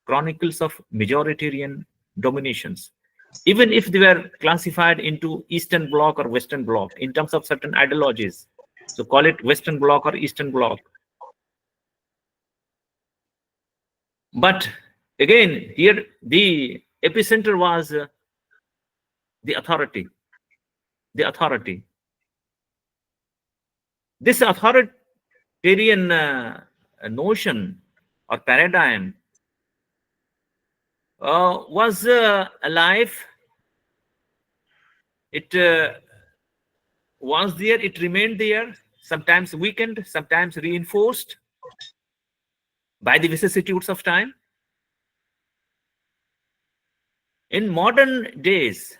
[SPEAKER 2] chronicles of majoritarian dominations, even if they were classified into Eastern Bloc or Western Bloc in terms of certain ideologies. So call it Western Bloc or Eastern Bloc. But again, here the epicenter was the authority. The authority. This authoritarian notion or paradigm was alive. It was there, it remained there, sometimes weakened, sometimes reinforced by the vicissitudes of time. In modern days,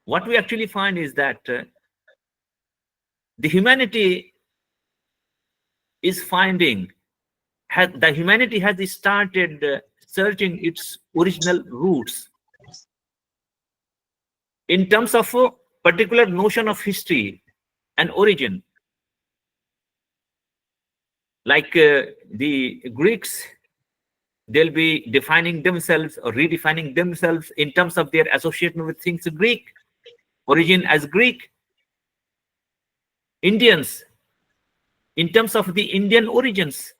[SPEAKER 2] what we actually find is that the humanity is finding, the humanity has started searching its original roots in terms of a particular notion of history and origin. Like the Greeks, they'll be defining themselves or redefining themselves in terms of their association with things Greek, origin as Greek. Indians, in terms of the Indian origins.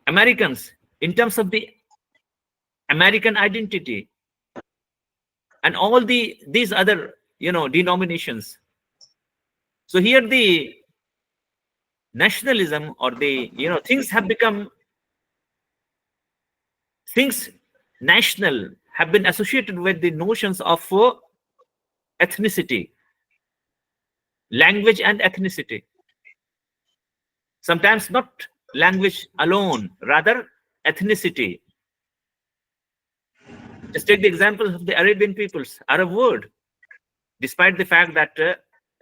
[SPEAKER 2] Americans, in terms of the American identity. And all these other, denominations. So here the nationalism or the, things national have been associated with the notions of ethnicity, language and ethnicity. Sometimes not language alone, rather ethnicity. Just take the example of the Arabian peoples, Arab world. Despite the fact that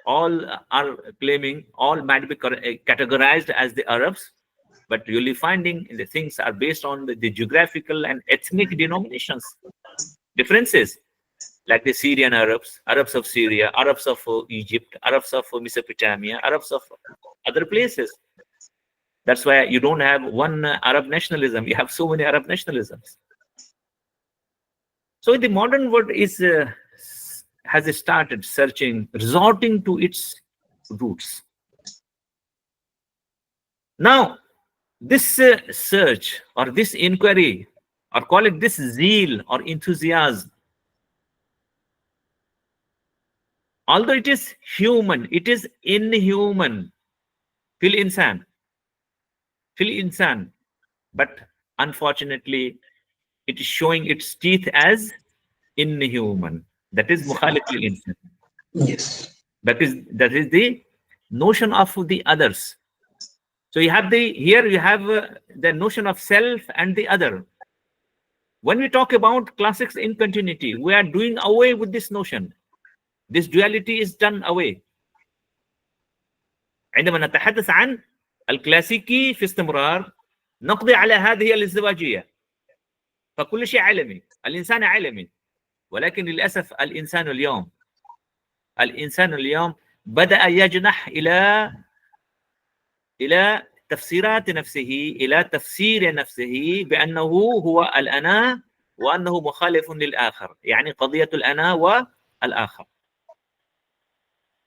[SPEAKER 2] all are claiming, all might be categorized as the Arabs, but you'll be finding the things are based on the geographical and ethnic denominations, differences, like the Syrian Arabs, Arabs of Syria, Arabs of Egypt, Arabs of Mesopotamia, Arabs of other places. That's why you don't have one Arab nationalism. You have so many Arab nationalisms. So the modern world has started searching, resorting to its roots. Now, this search or this inquiry, or call it this zeal or enthusiasm, although it is human, it is inhuman, fil insan, but unfortunately, it is showing its teeth as inhuman. That is mukhalif lil insan.
[SPEAKER 4] Yes.
[SPEAKER 2] That is the notion of the others. So you have the notion of self and the other. When we talk about classics in continuity, we are doing away with this notion. This duality is done away. عندما نتحدث عن الكلاسيكي في استمرار نقضي على هذه الازدواجية. فكل شيء علمي، الإنسان علمي، ولكن للأسف الإنسان اليوم بدأ يجنح إلى تفسيرات نفسه، إلى تفسير نفسه بأنه هو الأنا وأنه مخالف للآخر، يعني قضية الأنا والآخر.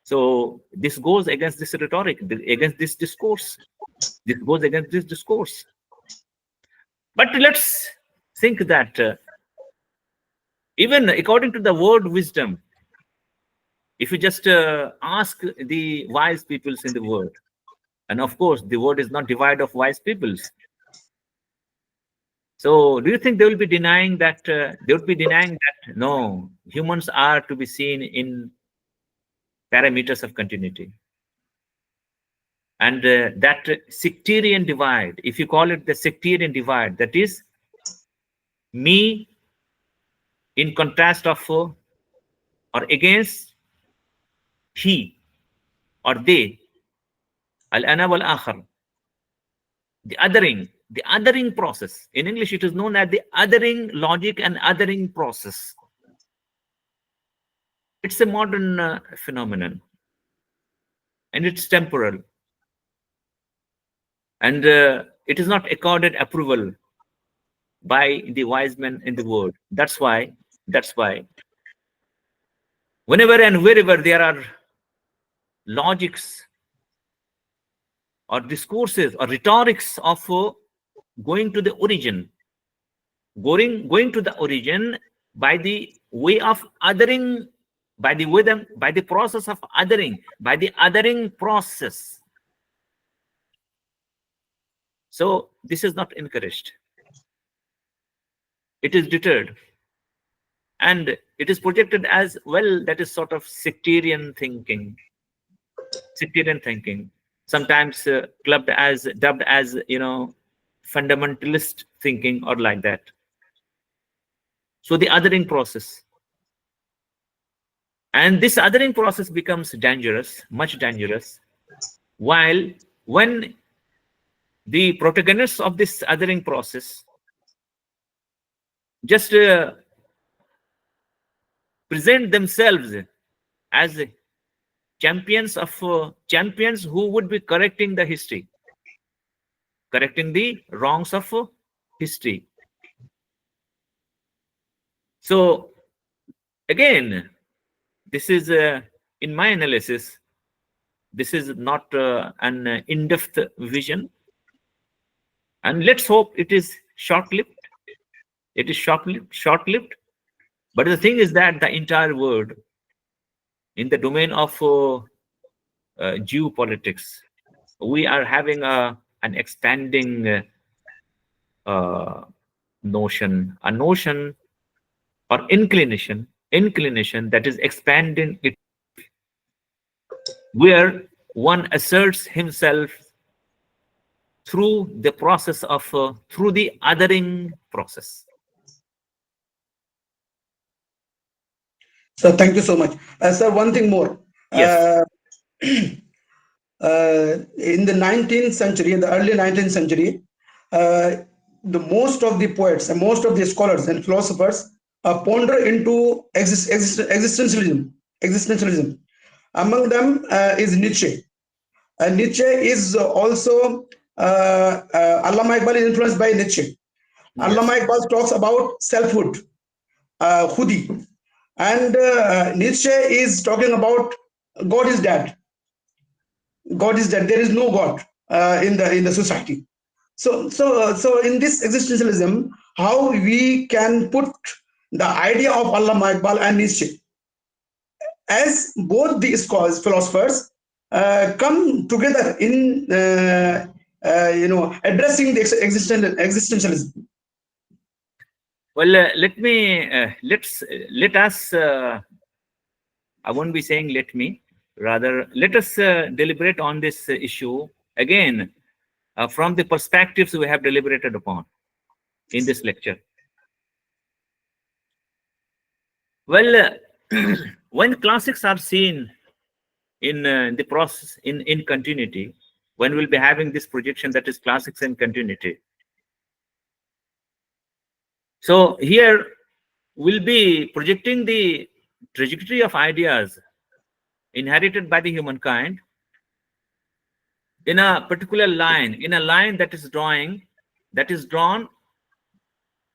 [SPEAKER 2] So this goes against this rhetoric, against this discourse. This goes against this discourse. But let's think that even according to the word wisdom, if you just ask the wise peoples in the world, and of course the world is not devoid of wise peoples. So do you think they will be denying that? No, humans are to be seen in parameters of continuity. And that sectarian divide, if you call it the sectarian divide, that is me in contrast of or against he or they, al-ana wal-akhar, the othering process. In English, it is known as the othering logic and othering process. It's a modern phenomenon, and it's temporal, and it is not accorded approval by the wise men in the world. That's why whenever and wherever there are logics or discourses or rhetorics of going to the origin, going to the origin by the way of othering, by the process of othering, by the othering process. So this is not encouraged. It is deterred. And it is projected as, well, that is sort of sectarian thinking. Sometimes dubbed as, fundamentalist thinking or like that. So the othering process. And this othering process becomes dangerous, much dangerous, when the protagonists of this othering process just present themselves as champions who would be correcting the history, correcting the wrongs of history. So again, this is in my analysis, this is not an in-depth vision, and let's hope it is short-lived. It is short-lived. But the thing is that the entire world, in the domain of geopolitics, we are having an expanding notion or inclination that is expanding it, where one asserts himself through the process of through the othering process.
[SPEAKER 4] So thank you so much. Sir, one thing more.
[SPEAKER 2] Yes.
[SPEAKER 4] In the 19th century, in the early 19th century, the most of the poets and most of the scholars and philosophers ponder into existentialism. Among them is Nietzsche. Nietzsche is also Allama Iqbal is influenced by Nietzsche.
[SPEAKER 2] Yes.
[SPEAKER 4] Allama Iqbal talks about selfhood, khudi, and Nietzsche is talking about God is dead. God is dead. There is no God in the society. So in this existentialism, how we can put the idea of Allama Iqbal and Nietzsche as both the scholars, philosophers, come together in addressing the existentialism.
[SPEAKER 2] Well, let us. I won't be saying let me. Rather, let us deliberate on this issue again from the perspectives we have deliberated upon in this lecture. Well, when classics are seen in the process in continuity, when we'll be having this projection that is classics in continuity. So here we'll be projecting the trajectory of ideas inherited by the humankind in a particular line, in a line that is drawn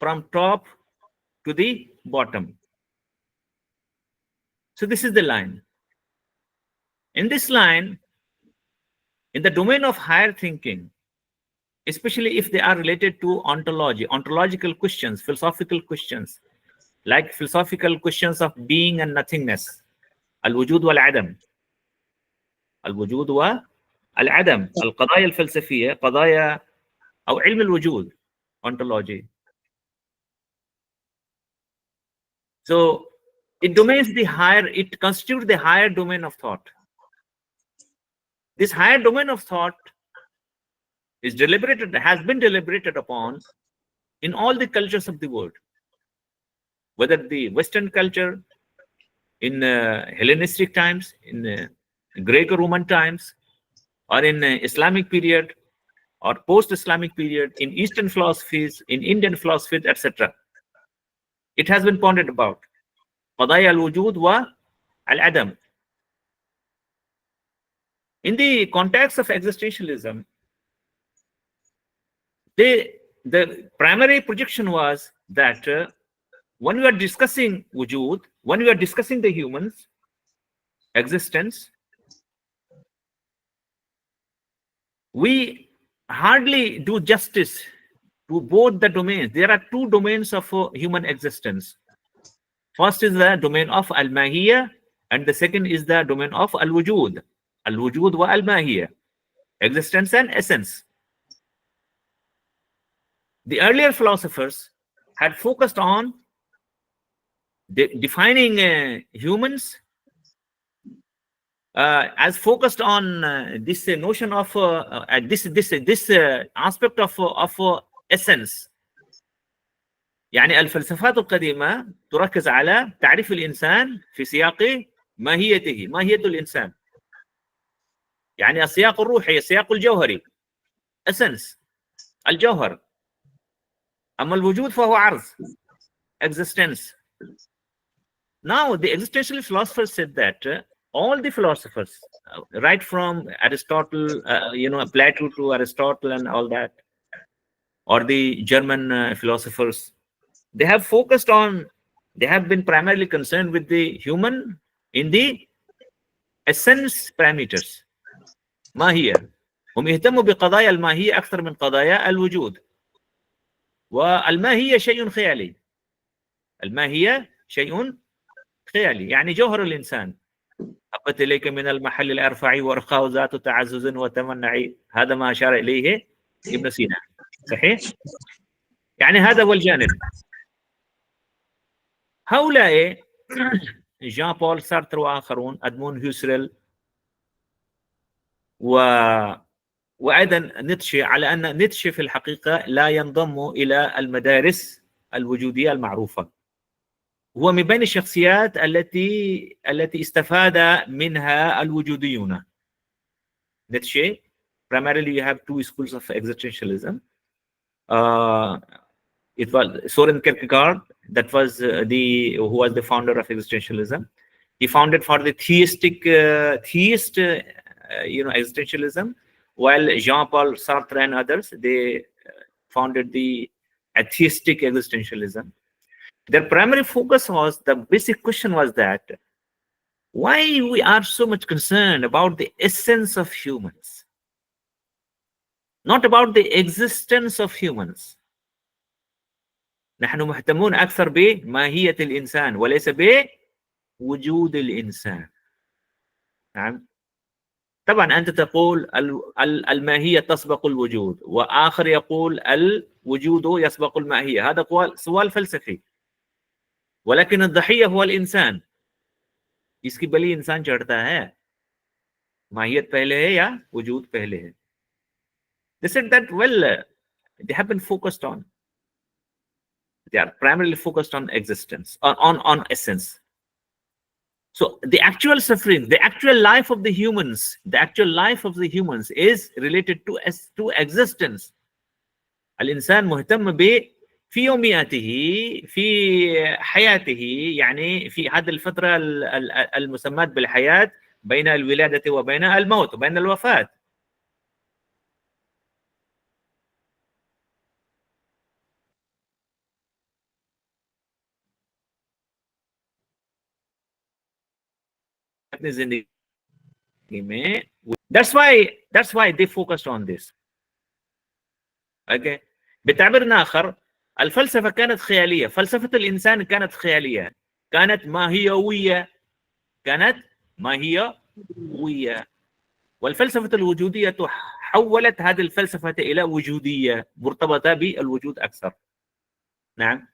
[SPEAKER 2] from top to the bottom. So this is the line. In this line, in the domain of higher thinking, especially if they are related to ontology, ontological questions, philosophical questions, like philosophical questions of being and nothingness, al-wujud wal-adam, al-wujud wal-adam, al-qadaya al-falsafiyya, qadaya أو علم الوجود, ontology. So it constitutes the higher domain of thought. This higher domain of thought is has been deliberated upon in all the cultures of the world, whether the Western culture, in Hellenistic times, in Greco-Roman times, or in Islamic period, or post-Islamic period, in Eastern philosophies, in Indian philosophies, etc. It has been pondered about. قضايا الوجود والعدم. In the context of existentialism, the primary projection was that when we are discussing wujud, when we are discussing the human's existence, we hardly do justice to both the domains. There are two domains of human existence. First is the domain of al-mahiyya, and the second is the domain of al-wujud. Al-wujud wa al-mahiyya, existence and essence. The earlier philosophers had focused on defining humans as focused on this notion of this aspect of essence. يعني الفلسفات القديمة تركز على تعريف الإنسان في سياق ماهيته، ماهية الإنسان، يعني السياق الروحي، السياق الجوهري، essence، الجوهر. أما الوجود فهو عرض، existence. Now the existential philosophers said that all the philosophers, right from Aristotle, Plato to Aristotle and all that, or the German philosophers, they have been primarily concerned with the human in the essence parameters. ما هي؟ هم يهتموا بقضايا الماهية أكثر من قضايا الوجود. والماهية شيء خيالي. الماهية شيء خيالي، يعني جوهر الإنسان. هبت إليك من المحل الأرفع ورخاء ذات تعزز وتمنع، هذا ما أشار إليه ابن سينا. صحيح؟ يعني هذا هو الجانب. هؤلاء جان بول سارتر وآخرون، أدمون هيوسرل وأيضا نيتشه، على أن نيتشه في الحقيقة لا ينضم إلى المدارس الوجودية المعروفة. هو من بين الشخصيات التي استفاد منها الوجوديون. نيتشه, primarily you have two schools of existentialism. It was Soren Kierkegaard, that was who was the founder of existentialism. He founded for the theist existentialism, while Jean-Paul Sartre and others, they founded the atheistic existentialism. Their primary focus was, the basic question was that, why we are so much concerned about the essence of humans, not about the existence of humans. نحن مهتمون أكثر بماهية الإنسان وليس بوجود الإنسان. نعم. طبعا أنت تقول الماهية تسبق الوجود، وآخر يقول الوجود يسبق الماهية. هذا سؤال فلسفي، ولكن الضحية هو الإنسان. इसकी बलि इंसान चढ़ता है, माहियत पहले है या वजूद पहले है? They said that, well, they have been focused on, they are primarily focused on existence, on essence. So the actual suffering, the actual life of the humans, is related to existence. الإنسان مهتم في يومياته، في حياته، يعني في هذه الفترة المسماة بالحياة بين الولادة وبين الموت وبين الوفاة. That's why they focused on this. Okay. بتعبير آخر، الفلسفة كانت خيالية، فلسفة الإنسان كانت خيالية، كانت ماهيوية، والفلسفة الوجودية حولت هذه الفلسفة إلى وجودية مرتبطة بالوجود أكثر. نعم،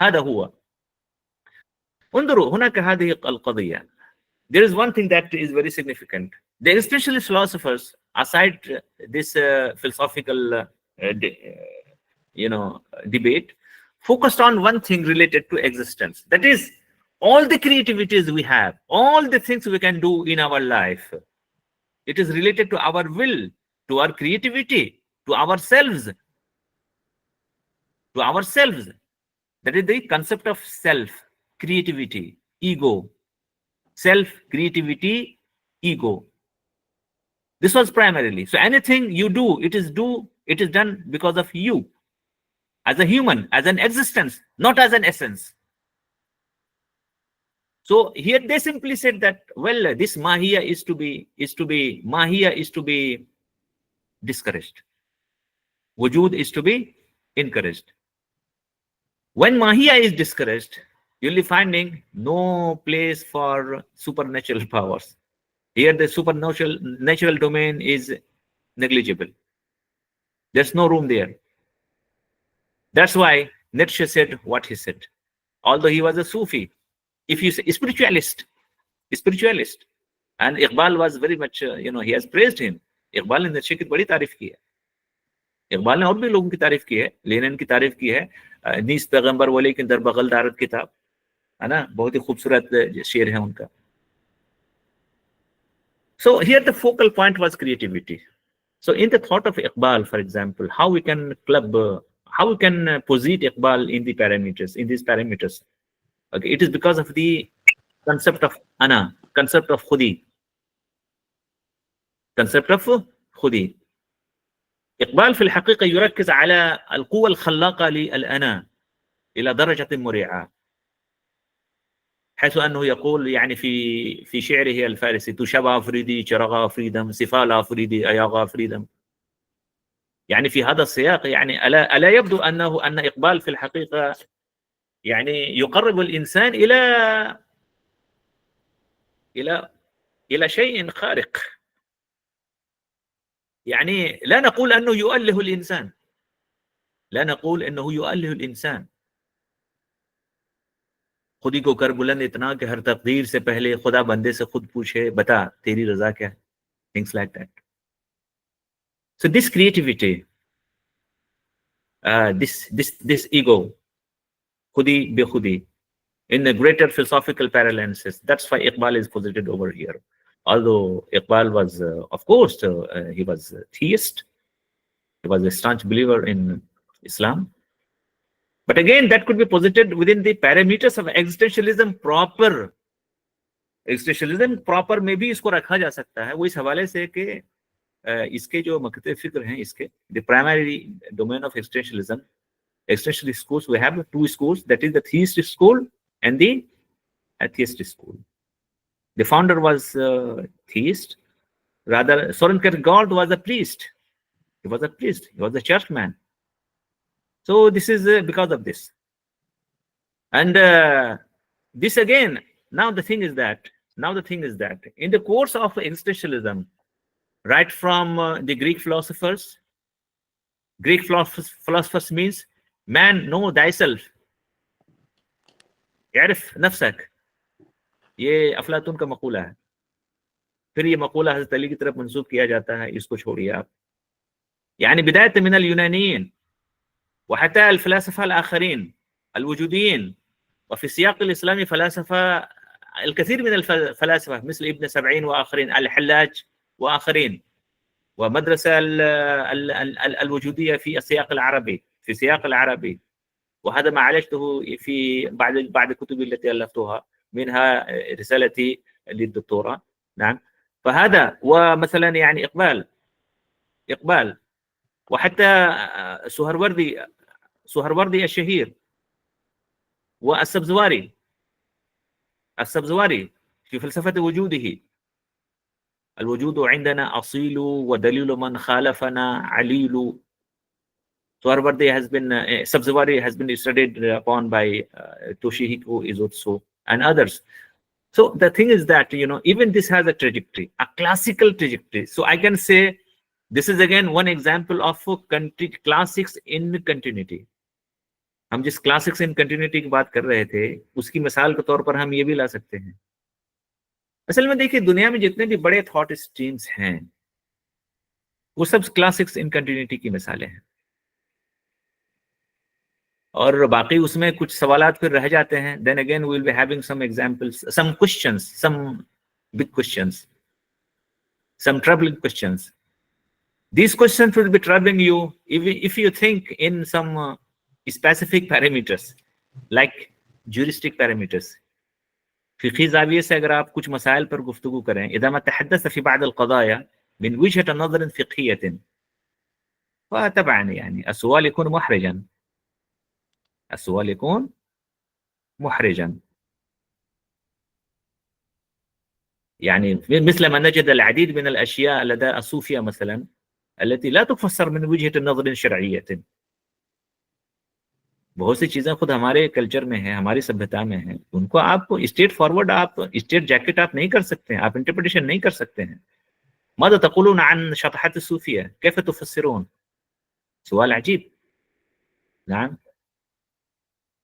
[SPEAKER 2] هذا هو. انظروا، هناك هذه القضية. there is one thing that is very significant. The existentialist philosophers, aside this philosophical debate, focused on one thing related to existence. That is, all the creativities we have, all the things we can do in our life, it is related to our will, to our creativity, to ourselves. To ourselves. That is the concept of self, creativity, ego. Self, creativity, ego. This was primarily. So anything you do, it is done because of you. As a human, as an existence, not as an essence. So here they simply said that, well, this mahiya is to be discouraged. Wujud is to be encouraged. When mahiya is discouraged, you'll be finding no place for supernatural powers. Here the supernatural domain is negligible. There's no room there. That's why Nietzsche said what he said. Although he was a Sufi, if you say spiritualist, and Iqbal was very much, he has praised him. Iqbal ने Nietzsche की बड़ी तारीफ की है. इकबाल ने और भी लोगों की तारीफ की है, लेनिन की तारीफ की है, नीस पैगंबर वाले की दरबगल दारत किताब है ना, बहुत ही खूबसूरत शेर है उनका. So here the focal point was creativity. So in the thought of Iqbal, for example, how we can posit Iqbal in the parameters, in these parameters. Okay, it is because of the concept of ana, concept of khudi. إقبال في الحقيقة يركز على القوة الخلاقة للأنا إلى درجة مريعة، حيث أنه يقول يعني في شعره الفارسي: تشبع فريدي شرغا فريدم سفالا فريدي أياغا فريدم. يعني في هذا السياق يعني ألا يبدو أن إقبال في الحقيقة يعني يقرب الإنسان إلى شيء خارق. يعني لا نقول أنه يؤله الإنسان، لا نقول أنه يؤله الإنسان. खुदी को कर बुलंद इतना कि हर तकदीर से पहले खुदा बंदे से खुद पूछे बता तेरी रजा क्या है. Things like that. So this creativity, this ego, khudi be khudi, in the greater philosophical parallelism, that's why Iqbal is posited over here. Although Iqbal was, of course, he was a theist, he was a staunch believer in Islam. But again, that could be posited within the parameters of existentialism proper. Existentialism proper में भी इसको रखा जा सकता है, वो इस हवाले से कि इसके जो मकते फिक्र हैं इसके, the primary domain of existentialism, existentialist schools, we have two schools, that is the theist school and the atheist school. The founder was theist. Rather, Soren Kierkegaard was a priest. He was a priest. He was a churchman. So this is because of this. And this again, now the thing is that in the course of existentialism, right from the Greek philosophers means man, know thyself. يعرف نفسك. ये अफलातून का मकूला है. फिर ये मकूला हज़रत अली की तरफ मंसूब किया जाता है, इसको छोड़िए आप. يعني بداية من اليونانيين وحتى الفلاسفة الآخرين الوجوديين، وفي السياق الإسلامي فلاسفة، الكثير من الفلاسفة مثل ابن سبعين وآخرين، الحلاج وآخرين، ومدرسة الوجودية في السياق العربي، وهذا ما عالجته في بعد كتبي التي ألفتها، منها رسالتي للدكتوراه. نعم. فهذا ومثلا يعني إقبال وحتى سهروردي الشهير، والسبزواري في فلسفة وجوده: الوجود عندنا أصيل ودليل من خالفنا عليل. Sabzwari has been studied upon by Toshihiko Izutsu and others. So the thing is that, even this has a trajectory, a classical trajectory. So I can say this is again one example of classics in continuity. हम जिस classics in continuity की बात कर रहे थे, उसकी मिसाल के तौर पर हम ये भी ला सकते हैं. असल में देखिए दुनिया में जितने भी बड़े थॉट स्ट्रीम्स हैं वो सब क्लास 6 इनकंटिन्यूटी की मिसालें हैं, और बाकी उसमें कुछ सवालात फिर रह जाते हैं. Then again we will be having some examples, some questions, some big questions, some troubling questions. These questions will be troubling you if you think in some specific parameters like juristic parameters. फिक़ही ज़ाविये से अगर आप कुछ मसाइल पर गुफ्तगू करें, إذا ما تحدث في بعض القضايا من وجهة نظر فقهية فطبعا يعني السؤال يكون محرجا، السؤال يكون محرجا. يعني مثل ما نجد العديد من الأشياء لدى الصوفية مثلا التي لا تفسر من وجهة نظر شرعية. बहुत सी चीजें खुद हमारे कल्चर में है, हमारी सभ्यता में है, उनको आप स्ट्रेट फॉरवर्ड, आप स्ट्रेट जैकेट आप नहीं कर सकते हैं, आप इंटरप्रिटेशन नहीं कर सकते हैं. ماذا تقولون عن شطحات الصوفية؟ كيف تفسرون؟ سؤال عجيب. نعم.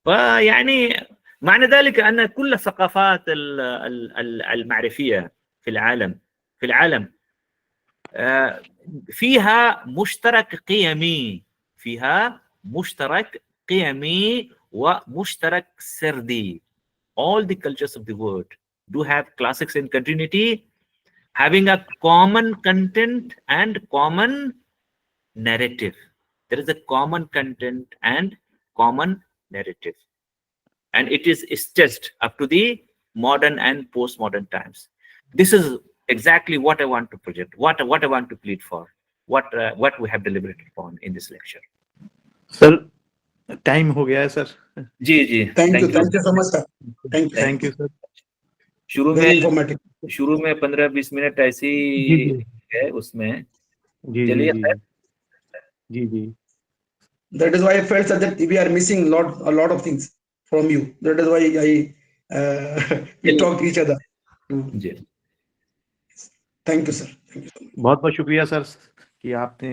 [SPEAKER 2] فيعني معنى ذلك أن كل الثقافات المعرفية في العالم فيها مشترك قيمي، فيها مشترك قيمي ومشترك سردي. All the cultures of the world do have classics in continuity, having a common content and common narrative. There is a common content and common narrative, and it is stretched up to the modern and postmodern times. This is exactly what I want to project, what I want to plead for, what we have deliberated upon in this lecture.
[SPEAKER 5] Sir time हो गया है sir.
[SPEAKER 2] जी जी,
[SPEAKER 4] thank you so much sir.
[SPEAKER 5] Thank you sir.
[SPEAKER 2] शुरू में 15-20 minute ऐसी है उसमें. चलिए
[SPEAKER 5] जी.
[SPEAKER 4] That is why I felt that we are missing a lot of things from you. That is why we talk to each other.
[SPEAKER 2] जी.
[SPEAKER 4] Thank you sir.
[SPEAKER 5] बहुत बहुत शुक्रिया सर कि आपने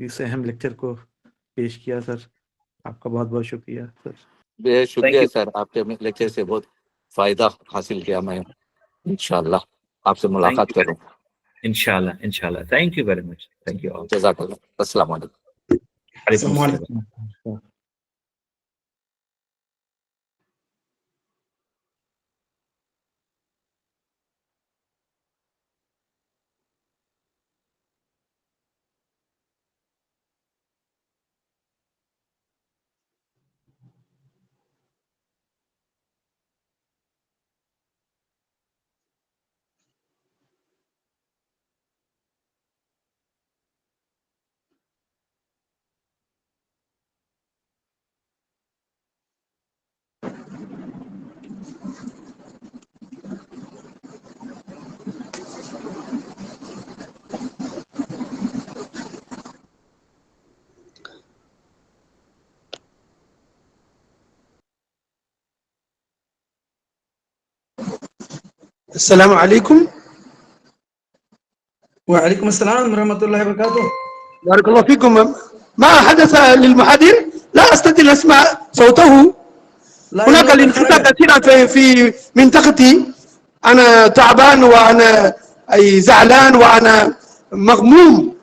[SPEAKER 5] इस अहम लेक्चर को पेश किया सर. आपका बहुत बहुत शुक्रिया सर.
[SPEAKER 6] बेहद शुक्रिया सर, आपके लेक्चर से बहुत फायदा हासिल किया. मैं इंशाल्लाह आपसे मुलाकात करूँ.
[SPEAKER 2] इंशाल्लाह. Thank you very much. Thank you all.
[SPEAKER 6] जज़ाकल्लाह. अस्सलाम वालेकुम.
[SPEAKER 8] السلام عليكم.
[SPEAKER 4] وعليكم السلام ورحمة الله وبركاته.
[SPEAKER 8] بارك الله فيكم. ما حدث للمحاضر؟ لا أستطيع أسمع صوته. هناك الانقطاع كثيرا في منطقتي. أنا تعبان وأنا زعلان وأنا مغموم.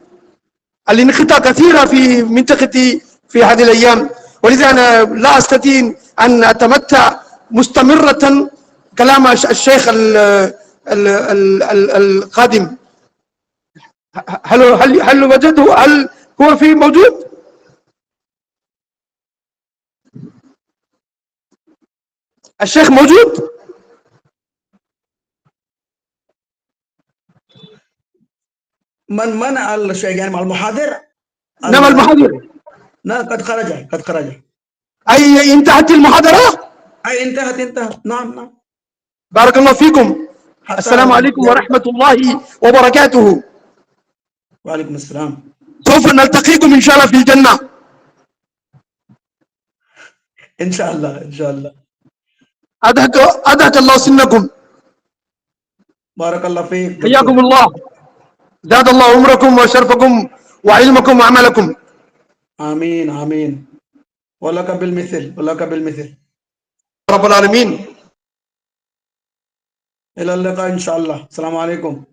[SPEAKER 8] الانقطاع كثيرا في منطقتي في هذه الأيام، ولذا أنا لا أستطيع أن أتمتع مستمرة كلام الشيخ القادم. هل وجده؟ هل هو في موجود؟ الشيخ موجود؟
[SPEAKER 4] من الشيخ يعني مع المحاضر؟
[SPEAKER 8] نعم المحاضر.
[SPEAKER 4] لا قد خرج.
[SPEAKER 8] أي انتهت المحاضرة؟
[SPEAKER 4] أي انتهت. نعم.
[SPEAKER 8] بارك الله فيكم. السلام عليكم ورحمة الله وبركاته.
[SPEAKER 4] وعليكم السلام.
[SPEAKER 8] سوف نلتقيكم إن شاء الله في الجنة.
[SPEAKER 4] إن شاء الله.
[SPEAKER 8] أدهك الله سنكم.
[SPEAKER 4] بارك الله فيك.
[SPEAKER 8] حياكم الله. زاد الله عمركم وشرفكم وعلمكم وعملكم.
[SPEAKER 4] آمين. ولك بالمثل. رب العالمين. إلى اللقاء إن شاء الله. السلام عليكم.